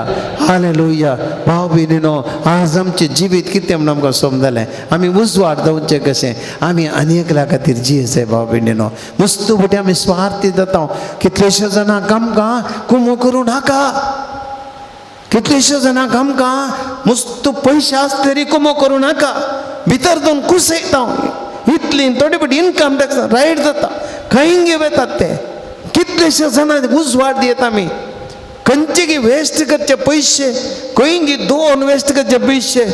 hallelujah भाव भयणीनो आज आमचें जिवीत कितें म्हणून आमकां समजलें आमी उजवाड जावचें कशें आमी आनी एकल्या खातीर जियेचें भाव भयणीनो मस्त बटी आमी स्वार्थी जाता कितलेशे जाणांक आमकां कुमो करूं नाका कितलेशे जाणांक आमकां मस्त पयशे आसतरी कुमो करूं नाका भितर दोन कुसयता इतली थोडी बटी इन्कम टॅक्स रायट जाता खंय घेतात ते कितलेशे जाणां उजवाड दियेत आमी खंयचे गी वेस्ट करचे पयशे खंय गी 2 वेस्ट करचे पयशे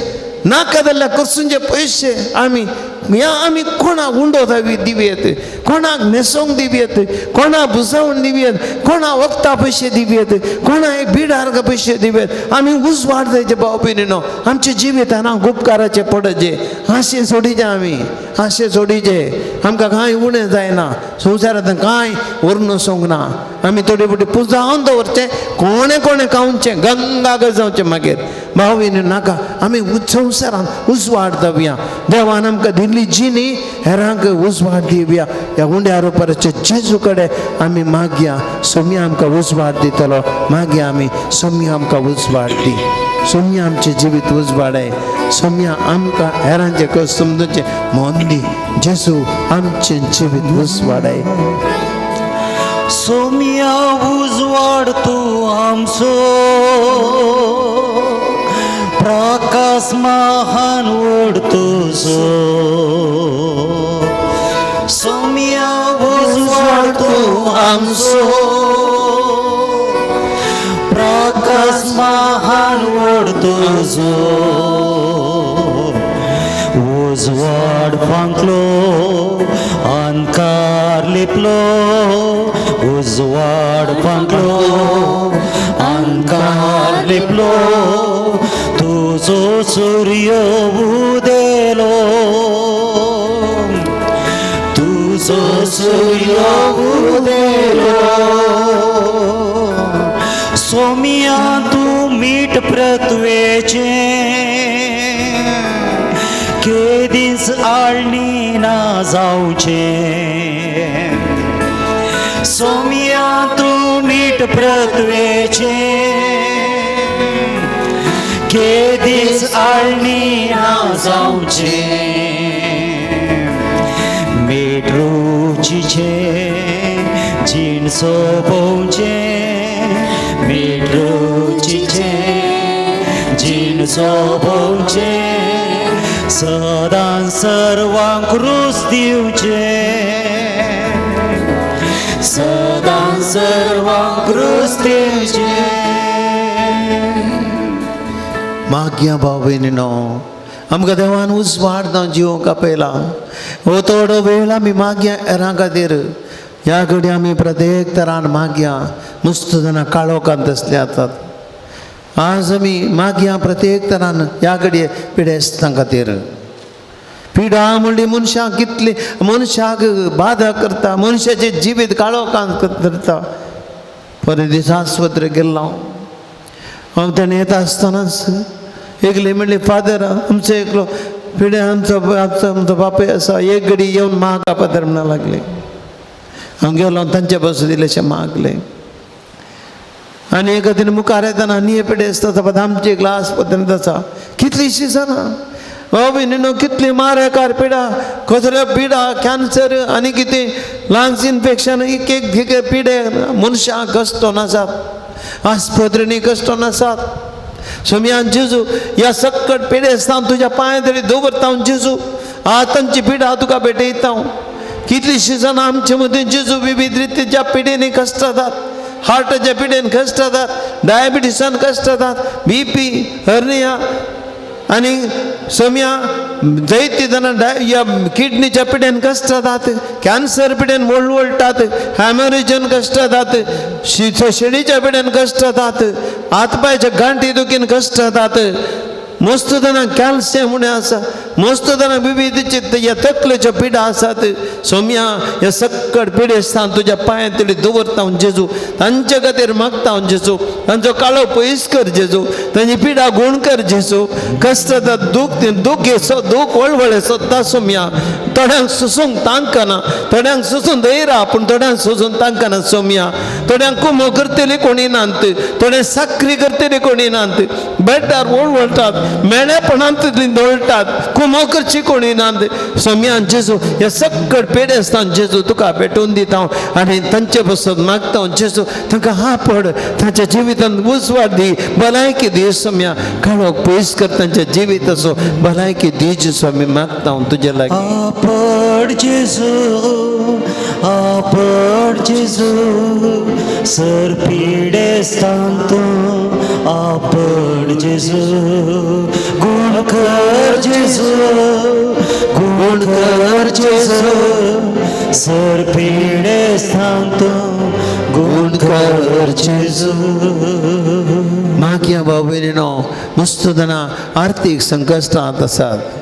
नाका जाल्यार करसूनचे पयशे आमी आमी कोणाक उंडो दिवयेत कोणाक न्हेसोंक दिवयेत कोणाक बुजावण दिवयेत कोणाक वखदां पयशे दिवयेत कोणाक बिडार पयशे दिवयेत आमी उजवाड जायचे भाव भयणीनो आमचे जिवितान उपकाराचे पडचे हांशे सोडीचे आमी हांशे सोडीचे आमकां कांय उणें जायना संवसारांत कांय व्हरून वचोंक ना आमी थोडी बटी पुजावन दवरचें कोणें कोणें खावचें गंगागर जावचें मागीर भाव भयणीनो नाका आमी संवसारांत उजवाड जावया देवान आमकां दिल्ली जिणी हेरांक उजवाड दिवया ह्या उंड्या रोपाराचे जेजू कडेन आमी मागया सोम्या आमकां उजवाड दितलो मागया आमी सोम्या आमकां उजवाड दी सोम्या आमचें जिवीत उजवाडाय सोम्या आमकां हेरांचे कश्ट समजूचे मोन दी जेजू आमचें जिवीत उजवाडाय सोम्या उजवाड तू आमचो प्रकाश महान वड तुझो सौम्या उजवाड तू आमचो प्रकाश महान वड तुझो उजवाड फांकलो अंकार लिपलो उजवाड फांकलो अंकार लिपलो तुझो सूर्य उदेलो तुझो सूर्य उदेलो सौम्या तू मीठ प्रत्वेचे केदीस आळणी ना जाऊचे सौम्या तू मीठ प्रत्वेचे केदीस आळणी ना जाऊचे मीठ रुचीचे जीण सोबवचे मीठ रुचीचे जीण सोबवचे सदां सर्वांक रूच दिवचे सदां सर्वांक रूच दिवचे मागया भाव भयणीनो आमकां देवान उजवाड जावन जिवोवंक आपयला हो थोडो वेळ आमी मागया हेरां खातीर ह्या घडी आमी प्रत्येक तरान मागया नुस्तें जाणां काळोखांत तसले जातात आज आमी मागया प्रत्येक तरान ह्या घडये पिडेस्तां खातीर पिडा म्हणली मनशाक कितली मनशाक बाधा करता मनशाचें जिवीत काळोखांत धरता बरे दीस आस्पत्रेक गेल्लो हांव ताणें येता आसतनाच एकले म्हणले फादर आमचो एकलो पिडे आमचो बापूय आसा एक घडी येवन मागा फादर म्हणा लागले हांव गेलो तांचे बसून इल्लेशें मागलें आनी एका दिन मुखार येताना आनी पिडे आसता आमचे ग्लास आस्पत्रेंत आसा कितलींशीं जाणां बाबी न्हू कितली मारेकार पिडा कसले पिडा कॅन्सर आनी कितें लंग्स इन्फेक्शन एक एक पिडे मनशाक कश्टोन आसात आस्पत्रेनी कश्टोन आसात सोम्यान जेजू ह्या सक्कट पिडेस्तांव तुज्या पांय तरी दवरता जेजू तांची पिडा तुका भेटयता कितलींशीं जाणां आमचे मदीं जेजू विविध रितीच्या पिडेनी कश्ट जातात हार्टाच्या पिडेन कश्ट जातात डायबिटीसान कश्ट जातात BP हर्निया आनी सोम्या जायती जाणां ह्या किडनीच्या पिडेन कश्ट जातात कॅन्सर पिडेन वळवळटात हॅमरेजन कश्ट जातात शेडीच्या पिडेन कश्ट जातात हातपायच्या गांठी दुखीन कश्ट जातात मस्त जाणांक कॅल्शियम म्हणून आसा मस्त जाणांक विविधचे ह्या तकलेच्यो पिडा आसात सोम्या ह्या सक्कट पिडेस्तान तुज्या पांय तळी दवरता जेजू तांचे खातीर मागता जेजू तांचो काळो पयस कर जेजू तांची पिडा गुण कर जेजू कश्ट दूख घेसो दूख वळवळे सोदता सोम्या थोड्यांक सुसूंक तांकां ना थोड्यांक सुसून दयरा पूण थोड्यांक सुसून तांकां ना सोम्या थोड्यांक कुमो करतली कोणी नांत थोडे साखरी करतली कोणी नांत बेड्डार वळवळटात मेळेपणांत दळटात कुमो करची कोणी नांत सोम्यान जेजू हे सक्कट पेडेस्तान जेजू तुका भेटोवन दिता आनी तांचे बसत मागता जेजू तांकां हा पड तांच्या जिवितांत उजवाड दी भलायकी दी सोम्या काळोख पयस कर तांच्या जिविताचो भलायकी दी जेजू आमी मागता तुजे लागीं आपड जेजू सर पिडेस्तान तूं आपड जेजू गुण कर जेजू गुण कर जेजू सर पिडेस्तान तूं गुण कर जेजू मागया भाव भयणीनो मस्त जाणां आर्थीक संकश्टांत आसात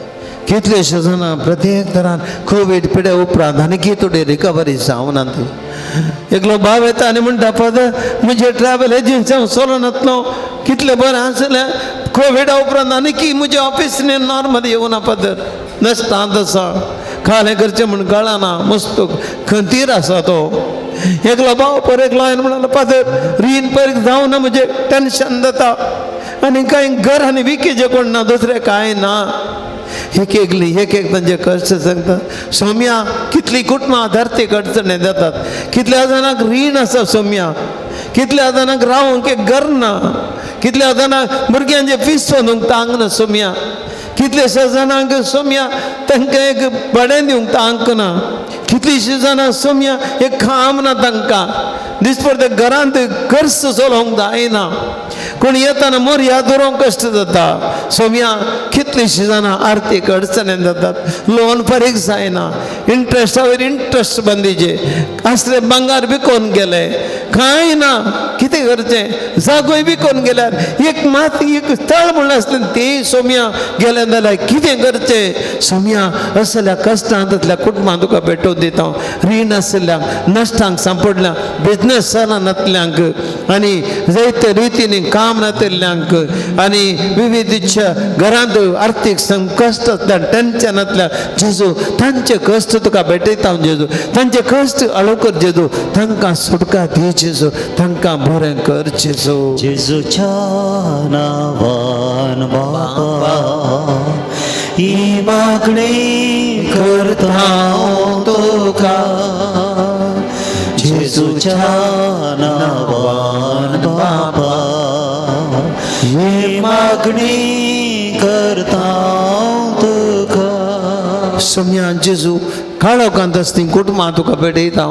कितलेशे जाणां प्रत्येक तरान कोवीड पिडे उपरांत आनी थोडी रिकवरी जावनात एकलो भाव येता आनी म्हणटा फादर म्हजे ट्रॅव्हल एजन्सी हांव चलोवन वतलो कितले बरें आसलें कोविडा उपरांत आनी म्हजे ऑफिसीन नॉर्मल येवना फादर नश्टांत आसा खालें करचें म्हूण कळना मस्त खंतीर आसा तो एकलो भाव पर एकलो हांवें म्हणलो फादर रीण परीक जावना म्हजें टेन्शन जाता आनी कांय घर आनी विकेचें कोण ना दुसरें कांय ना एक तांचे कश्ट सांगता सोम्या कितली कुटुंबां धरतीक अडचणी जातात कितल्या जाणांक रीण आसा सोम्या कितल्या जाणांक रावंक एक घर ना कितल्या जाणांक भुरग्यांचे फीस सोदूंक तांक ना सोम्या कितलेशे जाणांक सोम्या तांकां एक भाडें दिवंक तांक ना कितलीशीं जाणां सोम्या एक काम ना तांकां दिसभर ते घरांत कर्स चलोवंक जायना कोण येताना मोरया धरोवंक कश्ट जाता सोम्या कितलीशीं जाणां आर्थीक अडचणेन जातात लोन फारीक जायना इंट्रस्टावयर इंट्रस्ट बंदीचे असले भांगार विकोन गेले कांय ना कितें करचें जागोय विकोन गेल्यार एक मात एक स्थळ म्हणलें आसलें तेय सोम्या गेलें जाल्यार कितें करचें सोम्या असल्या कश्टांतल्या कुटुंबां तुका भेटोवन दिता रीण आशिल्ल्यांक नश्टांक सांपडल्यांक बिजनस चलनातल्यांक आनी जायते रितीनी काम नातिल्ल्यांक आनी विविध घरांत आर्थीक कश्टांतल्या टेन्शनांतल्या जेजू तांचे कश्ट तुका भेटयता जेजू तांचे कश्ट हळू कर जेजू तांकां सुटका दी जेजू तांकां बरें कर जेजू जेजूच्या नांवान बाबा ही मागणी करता हांव तुका जेजूच्या नांवान बाबा ही मागणी करता हांव तुका सोम्या जेजू काळोखांत आसती कुटुंबां तुका भेटयता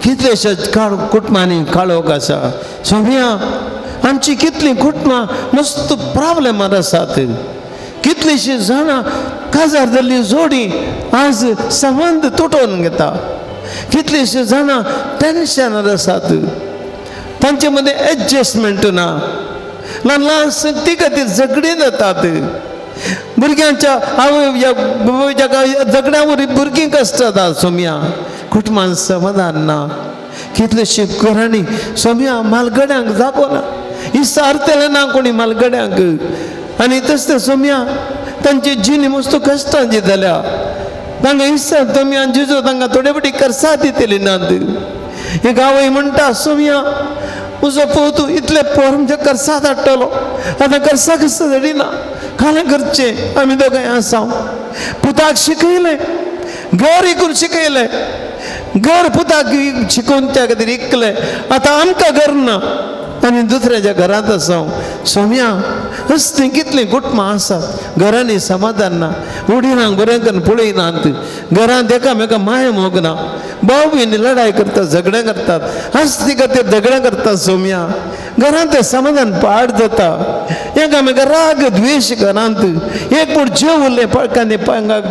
कितलेशे कुटुंबांनी काळोख आसा सोम्या आमची कितलीं कुटुंबां मस्त प्रॉब्लेमार आसात कितलीशीं जाणां काजार जाल्ली जोडी आज संबंद तुटोवन घेता कितलीशीं जाणां टेन्शनार आसात तांचे मदें एडजस्टमेंट ना ल्हान ल्हान संगती खातीर झगडीं जातात भुरग्यांच्या आवय झगड्या वरवीं भुरगीं कश्ट जाता सोम्या कुटुंबान समाधान ना कितलेशीं घरांनी सोम्या मालगड्यांक जागो ना इसारतलें ना कोणी मालगड्यांक आनी तसलें सोम्या तांची जिणी मस्त कश्टांची जाल्या तांकां इसार सोम्या जेजू तांकां थोडे फावटी कर्सां दितली नात एक आवय म्हणटा सोम्या म्हजो पो तूं इतले पोर म्हणजे कर्सां धाडटलो आतां कर्सां कशें धाडिना कालें करचें आमी दोगांय आसा पुताक शिकयलें घर इकून शिकयलें घर पुताक शिकोवन त्या खातीर इकलें आतां आमकां घर ना आनी दुसऱ्याच्या घरांत आसा सोम्या असलीं कितलीं कुटुंबां आसात घरांनी समाधान ना वडिलांक बरें करून पळयनात घरांत एकामेका माया मोग ना भाव भयणी लढाय करतात झगडे करतात आस्ती खातीर झगडे करतात सोम्या घरांत तें समाधान पाड जाता एकामेका राग द्वेश घरांत एक पूण जेव उरलें पळकांनी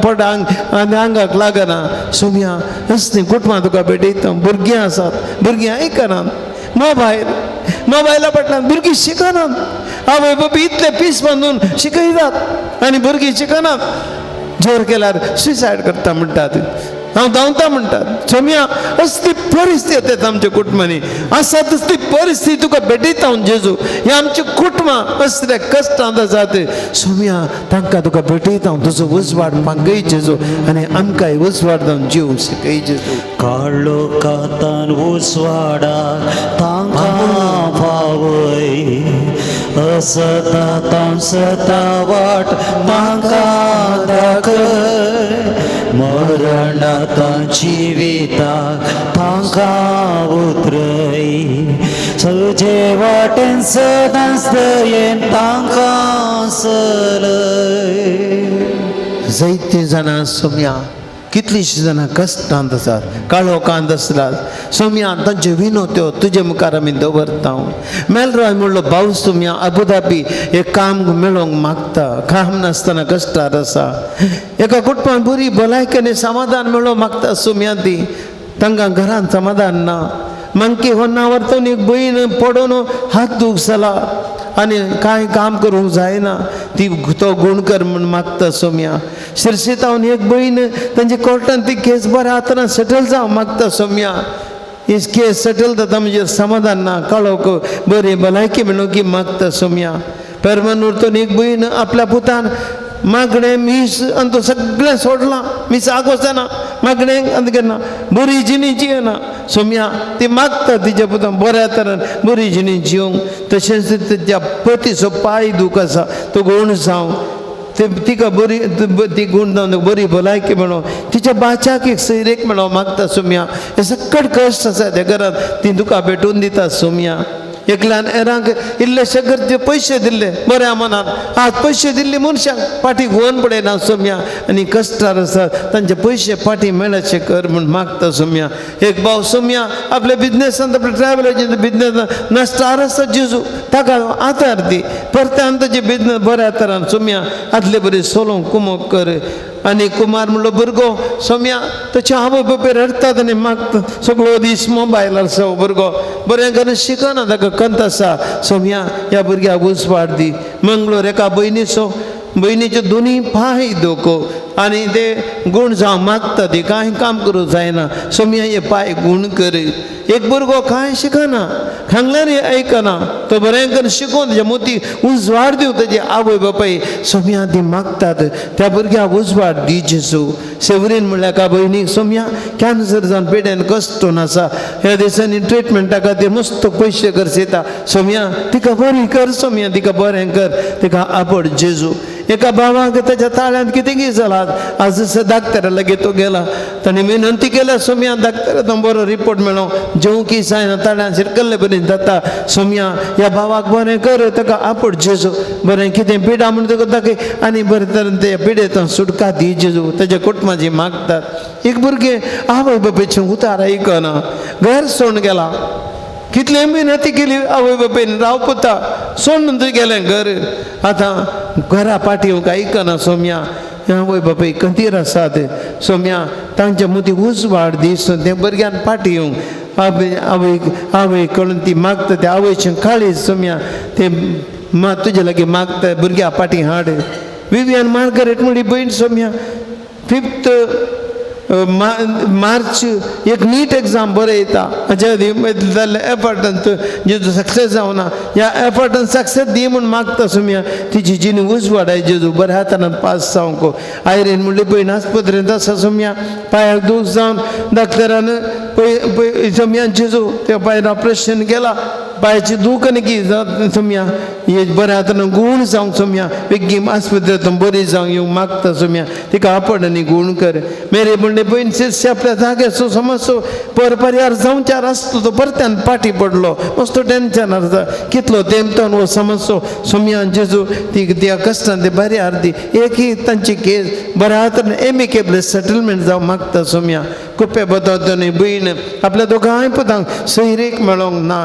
पडांक आनी आंगाक लागना सोम्या असलीं कुटुंबां तुका भेटयता भुरगीं आसात भुरगीं आयकनात मोबायला फाटल्यान भुरगीं शिकनात आवय बाबी इतले पीस बांदून शिकयतात आनी भुरगीं शिकनात जोर केल्यार सुसायड करता म्हणटात हांव धांवता म्हणटात सोम्या असली परिस्थिती येता आमच्या कुटुंबांनी आसा तसली परिस्थिती तुका भेटयता जेजू हे आमची कुटुंबां असले कश्टांत आसात सोम्या तांकां तुका भेटयता तुजो उजवाड मागय जेजू आनी आमकांय उजवाड जावन जीव शिकय जेजू काळो कातान उजवाडाक तांकां फावय असता तांसता वाट तांकां दाखय मरणांत जिविताक तांकां उतरय सजे वाटेन सदांच दयेन तांकां चलय जायतीं जाणां सोम्या कितलींशीं जाणां कश्टांत आसात काळोखांत आसतात सोम्या तांच्यो विनोत्यो तुजे मुखार आमी दवरता मेलरॉय म्हणलो भाऊ सोम्या अबुधाबी एक काम मेळोवंक मागता काम नासतना कश्टार आसा एका कुटुंबान बरी भलायकेनी समाधान मेळोवंक मागता सोम्या ती तांकां घरांत समाधान ना मंकी हो नांवार्थून एक भयण पडून हात दूख जाला आनी कांय काम करूंक जायना ती तो गुणकर म्हूण मागता सोम्या शिरशितावन एक भयण तांचे कोर्टान ती केस बरें आतां सेटल जावं मागता सोम्या ही केस सेटल जाता म्हणजे समाधान ना काळोख बरी भलायकी मेळोवंकी मागता सोम्या पेरमानूरतून एक भयण आपल्या पुतान मागणें मीस आनी तो सगळें सोडलां मीस आगोसना मागणें आनी केन्ना बरी जिणी जियेना सोम्या ती मागता तिच्या पुतान बऱ्या तरेन बरी जिणी जियोंक तशेंच तिच्या पतीचो पांय दूख आसा तो गूण जावं तिका बरी ती गूण जावन बरी भलायकी मेळोवं तिच्या बाच्याक एक सैरेक मेळोवं मागता सोम्या हे सकट कश्ट आसा त्या घरांत ती तुका भेटून दिता सोम्या एकल्यान एरांक इल्लेशे गरजे पयशे दिल्ले बऱ्या मनात आज पयशे दिल्ले मनशांक फाटीक वन पडयना सोम्या आनी कश्टार आसा तांचे पयशे फाटी मेळचे कर म्हूण मागता सोम्या एक भाव सोम्या आपल्या बिझनेसान आपल्या ट्रॅव्हल एजंट बिझनेस नश्टार आसा जेजू ताका आदार दी परत्यान ताजे बिझनेस बऱ्या तरान सोम्या आदले बरे सोलोंक कुमोक कर आनी कुमार म्हणलो भुरगो सोम्या ताचे आवय बापूय रडटात आनी मागता सगळो दीस मोबायलार आसा हो भुरगो बरें करून शिकना ताका कंत आसा सोम्या ह्या भुरग्याक उसवाड दी मंगळूर एका भयणीचे दोनी पांय दोको आनी ते गूण जावं मागता ती कांय काम करूं जायना सोम्या हे पांय गूण कर एक भुरगो कांय शिकना हांगल्यार आयकना तो बरें करून शिकोवन तेजे मोती उजवाड दिवं तेजे आवय बापाय सोम्या ती मागतात त्या भुरग्याक उजवाड दी जेजू सेवरीन म्हणल्यार एका भयणीक सोम्या कॅन्सर जावन पेड्यान कश्टून आसा ह्या दिसांनी ट्रिटमेंटा खातीर मस्त पयशे खर्च येता सोम्या तिका बरी कर सोम्या तिका बरें कर तिका आपड जेजू एका भावाक त्याच्या ताळ्यांत कितें जालां आज डाक्टरा लागीं तो गेला ताणें विनंती केल्या सोम्या डाक्टरान बरो रिपोर्ट मेळो जेवंकी जायना ताळ्यांचेर कसले बरें जाता सोम्या ह्या भावाक बरें कर ताका आपड जेजू बरें कितें पिडा म्हण तुका दाखय आनी बरें तरेन ते पिडेतां सुटका दी जेजू ताच्या कुटुंबाची मागतात एक भुरगें आवय बापायचें उतार आयकना घर सोडून गेला कितले मेहनती केली आवय बापायन राव पुता सोडून गेलें घर आतां घरा पाठीवंक आयकना सोम्या आवय बापाय कंदीर आसात सोम्या तांच्या मदीं उजवाड दीस ते भुरग्यान फाटी येवंक आवय कळून ती मागता त्या आवयचें काळीज सोम्या ते तुजे लागीं मागता भुरग्या फाटी हाड विवियन मार्गरेट म्हणली भयण सोम्या 5th मार्च एक नीट एग्जाम बरयता हाच्या जाल्ले एफर्टान जेजू सक्सेस जावना ह्या एफर्टान सक्सेस दी म्हूण मागता सोम्या तिची जिणी उजवाडाय जेजू बऱ्या हातान पास जावंक आयरेन म्हणली भयण आस्पत्रेंत आसा सोम्या पांयाक दूख जावन डाक्टरान सोम्या जेजू त्या पांयान ऑपरेशन केला पांयाची दूख आनी की सोम्या हे बऱ्या हातान गुण जावंक सोम्या बेगीन आस्पत्रेंतून बरी जावंक येवंक मागता सोम्या तिका आपड आनी गुण कर मेरे म्हणले बहीण शिरशी आपल्या जाग्याचो समजसो परपर्यार जावच्यार आसलो तो परत्यान फाटी पडलो मस्त टेन्शन आसा कितलो तेमतोन वो समजसो सोम्या जेजू ती त्या कश्टान ते बऱ्या अर्दी एक ही तांची केस बऱ्या हातान एमिकेबल सेटलमेंट जावंक मागता सोम्या कुप्पे बदोनी भयण आपल्या दोगांय पुतांक सैरीक मेळोंक ना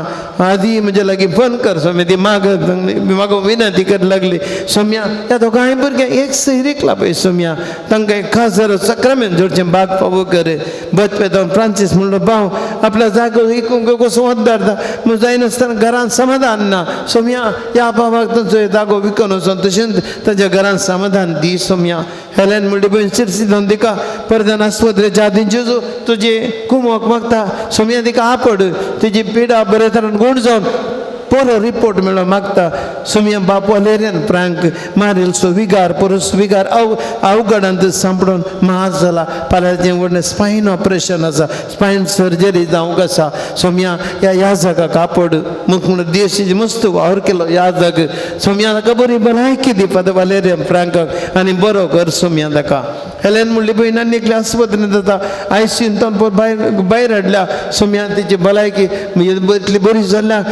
आदी म्हजे लागीं फोन कर सोम्या ती म्हाका विनंती कर लागली सोम्या ह्या दोगांय भुरग्यांक एक सैरीक लापय सोम्या तांकां एक खास जर सक्रामेंट जोडचें बाग फावो कर बचपे जावन फ्रांसीस म्हणलो भाव आपल्या जागो इकूंक कसो वद्दारता म्हूण जायनासतना घरांत समाधान ना सोम्या ह्या भावाक तांचो जागो विकून वचोन तशेंच ताच्या घरांत समाधान दी सोम्या हेलेन म्हणली भयण शिरसी जावन तिका परदान आस्पत्रेच्या आदीं जेजू तुजे कुमोक मागता सोम्या तिका आपड तिची पिडा बरे तरेन गूण जावन बरो रिपोर्ट मेळो मागता सोम्या बाप वलेरियन फ्रँक मारिल्सो विगार परस विगार अवघडांत सांपडून माज जाला फाल्यांचें व्हडलें स्पायन ऑपरेशन आसा स्पायन सर्जरी जावंक आसा सोम्या ह्या जागाक आपड म्हणून देशाची मस्त वावर केलो ह्या जाग सोम्या ताका बरी भलायकी दी फादर वलेरियन फ्रँकाक आनी बरो कर सोम्या ताका हेलेन म्हणली भयण आनी एकल्या आस्पत्रेंत जाता आयसीयून तो भायर हाडल्या सोम्या तिची भलायकी इतली बरी जाल्ल्या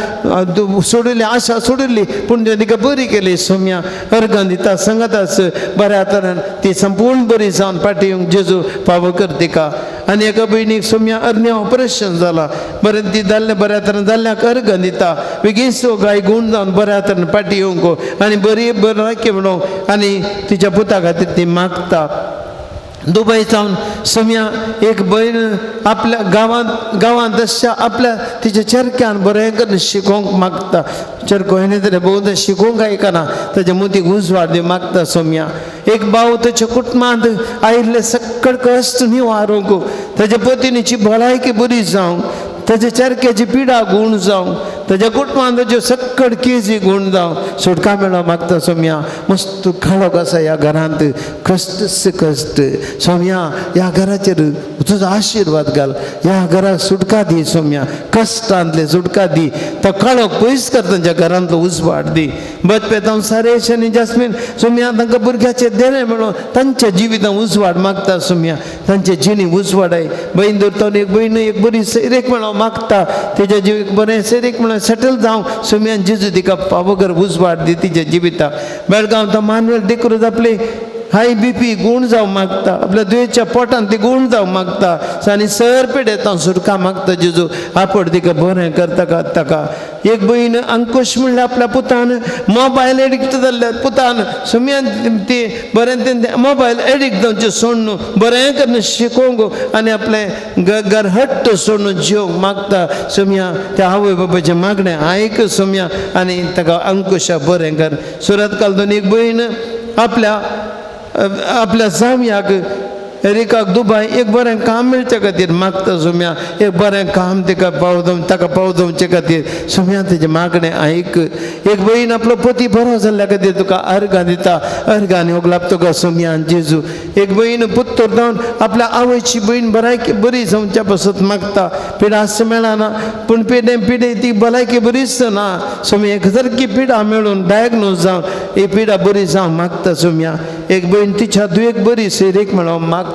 सोडिल्ली आशा सोडिल्ली पूण तिका बरी केली सोम्या अर्गां दिता सांगतास बऱ्या तरेन ती संपूर्ण बरी जावन फाटी येवंक जेजू फावो कर तिका आनी एका भयणीक सोम्या अर्ण्या ऑपरेशन जाला बरें ती जाल्लें बऱ्या तरेन जाल्ल्याक अर्गां दिता बेगीन सो गाय गूण जावन बऱ्या तरेन फाटी येवंक आनी बरी भलायकी म्हणूंक आनी तिच्या पुता खातीर ती मागता दुबय जावन सोम्या एक भयण आपल्या गांवांत अशा आपल्या तिच्या चरक्यान बरें करून शिकोवंक मागता चरको हेणे तरी भोवता शिकोवंक आयकना ताच्या मदीं उजवाड दिवंक मागता सोम्या एक भाव ताच्या कुटुंबांत आयिल्ले सक्कळ कश्ट निवारूंक ताच्या पत्नीची भलायकी बरी जावंक ताच्या चरक्याची पिडा गूण जावंक ताच्या कुटुंबांत ताच्यो सक्कळ केजी गूण जावं सुटका मेळो मागता सोम्या मस्त खाळोक आसा ह्या घरांत कश्ट सोम्या ह्या घराचेर तुजो आशिर्वाद घाल ह्या घराक सुटका दी सोम्या कश्टांतले सुटका दी तो काळोक पयस कर तांच्या घरांतलो उजवाड दी बचपेतांव सारेश आनी जास्मीन सोम्या तांकां भुरग्याचे देणे मेळो तांच्या जिवितांत उजवाड मागता सोम्या तांचे जिणी उजवाडाय भयण धरता एक भयण एक बरी सैरेक मेळो मागता तेज्या जिवीक बरें सैरेक मेळो म्हणून सेटल जावं सुम्यान जेजू तिका पावगर उजवाड दी तिच्या जिविता बेळगांव तो मानवेल देखून आपले हाय बीपी गुण जावं मागता आपल्या दुयेच्या पोटान ती गुण जावं मागता आनी सर पेडे सुटका मागता जेजू आपड तिका बरें करता ताका एक भयण अंकुश म्हणल्या आपल्या पुतान मोबायल एडिक्ट जाल्ल्या पुतान सुम्यान ती बरें तें मोबायल एडिक्ट जावचे सोडून बरें करून शिकोवंक आनी आपले घर हट्ट सोडून जेवंक मागता सुम्या त्या आवय बापायचें मागणें आयक सुम्या आनी ताका अंकुशा बरें कर सुरत कालदून एक भयण आपल्या जावयाक एरिकाक दुबाय एक बरें काम मेळचे खातीर मागता सुम्या एक बरें काम ताका पावोवचे खातीर सुम्या तेजें मागणें आयक एक भयण आपलो पती बरो जाल्ल्या खातीर तुका अर्घां दिता अर्घांनी ओगलाप तुका सुम्यान जेजू एक भयण पुत्तर जावन आपल्या आवयची भयण भलायकी बरी जावच्या पासत मागता पिडास मेळना पूण पिडे ती भलायकी बरीच ना सुम्या एक सारकी पिडा मेळून डायग्नोज जावन ही पिडा बरी जावं मागता सुम्या एक भयण तिच्या दुयेक बरी सेरेक मेळोवंक मागता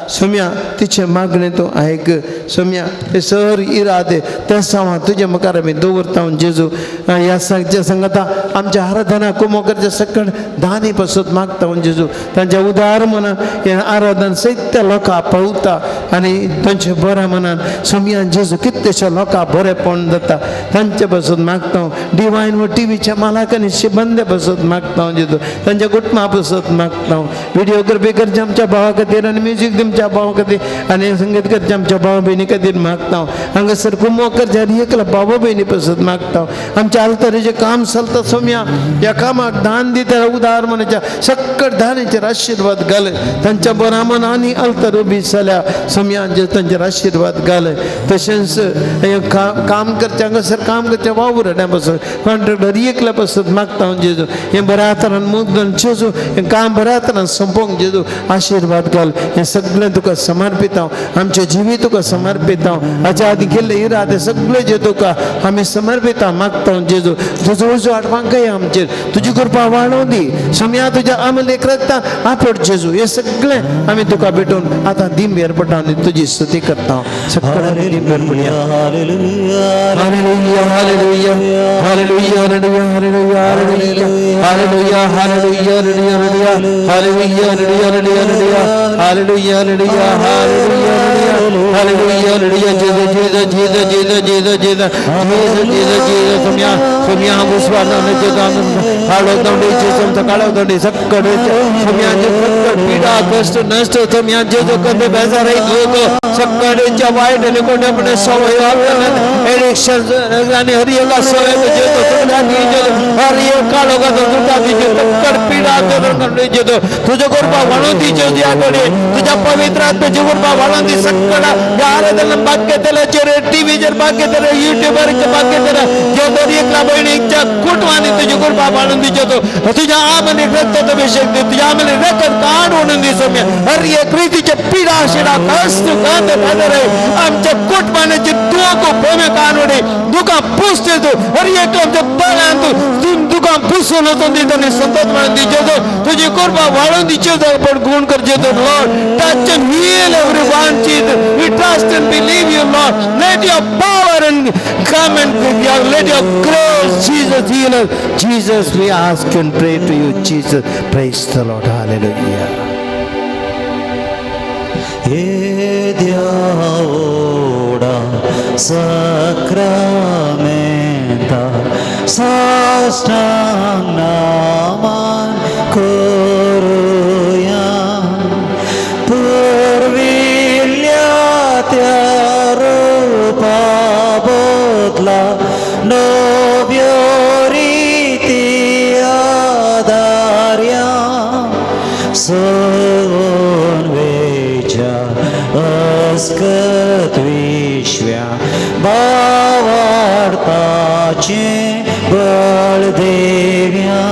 सुम्या तिचे मागणें तूं आयक सुम्या हे सर इरादे ते सांग तुजे मुखार आमी दवरता जेजू ह्या संगता आमच्या आराधना कुमोकरच्या सकण दानी पासत मागता जेजू तांच्या उदार मनान हे आराधन सैत्य लोकां पावता आनी तांचे बऱ्या मनान सुम्यान जेजू कितलेशे लोकां बरेंपण जाता तांचे पासत मागता डिवायन व टीव्हीच्या मालकांनी शिबंदे पासत मागता जेजू तांच्या कुटुंबा पासत मागता व्हिडिओग्राफी करचे आमच्या भावा खातीर आनी म्युजीक तुमच्या भावा खातीर आनी संगीत करचे आमच्या भावा भयणी खातीर मागता हांगासर कुमोकरच्या एकला भावा भयणी पासत मागता आमच्या आल्तारीचें काम चलता सुम्या ह्या कामाक दान दिता उदार मनाच्या सक्कट दानाचेर आशिर्वाद घाल तांच्या बऱ्या मनांनी आल्तार उबी जाल्या सुम्या तांचेर आशिर्वाद घाल तशेंच काम करचे हांगासर काम करचे वावरड्या पासत कॉन्ट्रॅक्टर एकल्या पासत मागता जेजू हें बऱ्या तरान मुद्दन जेजू हें काम बऱ्या तरान संपोवंक जेजू आशिर्वाद घाल हें सगळें तुका समर्पित हांव आमचे जिवी तुका समर्पित हांव हाच्या आदी केल्ले इरादे सगळे जे तुका आमी समर्पित मागता जेजू तुजो उजवाड मागय आमचेर तुजी कृपा वाडोवन दी सुम्या तुज्या अमलेक रगतान आपट जेजू हें सगळें आमी तुका भेटून आतां दिंबेर पटावन तुजी स्तुती करता सगळ्यांनी दिंबेर पडया hallelujah hallelujah hallelujah hallelujah hallelujah hallelujah hallelujah hallelujah hallelujah hallelujah hallelujah hallelujah hallelujah hallelujah Jesus Jesus Jesus Jesus Jesus Jesus Jesus Jesus सुम्या सुम्या उस्वादाने जेदान हाडोदांडे जेसम काळोदांडे सक्कड सुम्या जे सक्कड पीडा कष्ट नष्ट सुम्या जे जो कदे बेजाराई लोक सक्कडच्या वाईट आणि कोणत्यापणे सवय एडिक्शन आणि हर एका सवय जे तो तुला जे हर एक काळोगा तो तुला जे सक्कड पीडा करणे जे तो तुझे कृपा वाढून दी जे याकडे तुझ्या पवित्र आत्म्याची कृपा वाढून दी सक्कड या आराधना भाग्य त्याला जे टीव्ही जर भाग्य त्याला युट्यूबरचे भाग्य त्याला जे तो एकला बहिणीच्या कुटुंबाने तुझी कृपा वाढून दी जे तो तुझ्या आमने रक्त अभिषेक दे तुझ्या आमने रक्त काढून दी सम्या हर एक रीतीचे पीडा शिडा कष्ट गात भादर आमच्या कुटुंबाने जे दुःख भूमी कानोडे दुःखा पुसते तो हर एक आमच्या बळान तू दुःखा पुसून होतो देताने सतत म्हणून दी जे तुझी कृपा वाढून दी जे पण गुण कर जे Lord touch and heal everyone Jesus we trust and believe you Lord let your power and come and let your grace Jesus heal us Jesus we ask and pray to you Jesus praise the Lord hallelujah Edioda sacramenta sastang naman koruya purvilyatya rupa bodla novioriti adarya अस्कत विश्व्या भावार्थाचे बळ देव्या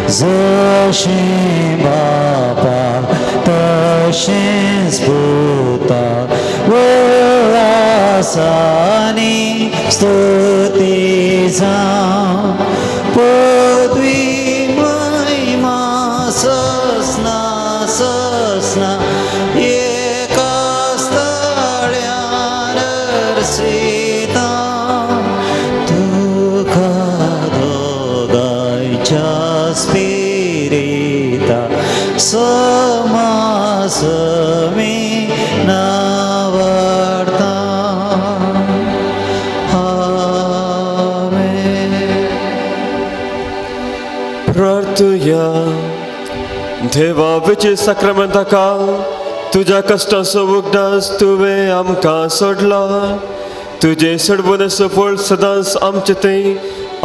जशे बापा तशेंच भूता वळासानी स्तुती जावं पदवी महिमा ससना ससना सीता तुया देवा विचे साक्रामेंताका तुज्या कश्टांचो उगडास तुवें आमकां सोडला तुजे सडबुनाचो फळ सदांच आमचे थंय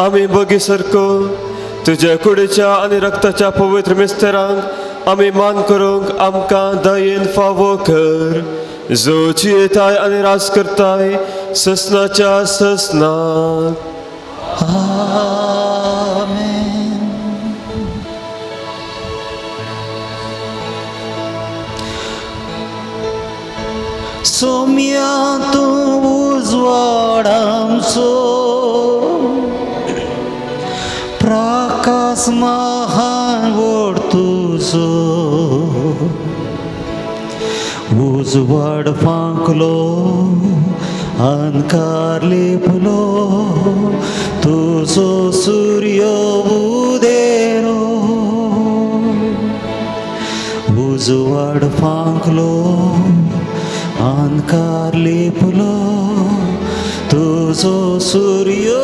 आमी बगी सारको तुज्या कुडीच्या आनी रक्ताच्या पवित्र मिस्तेरांक आमी मान करूंक आमकां दयेन फावो कर जो जियेताय आनी राज करताय ससनाच्या ससनाक सोम्या तूं उजवाड आमचो प्रकाश महान व्हड तुजो उजवाड फांकलो अंधकार लेपलो तुजो सूर्य उदेरो उजवाड फांकलो अंधकार लेपलो तुजो सूर्य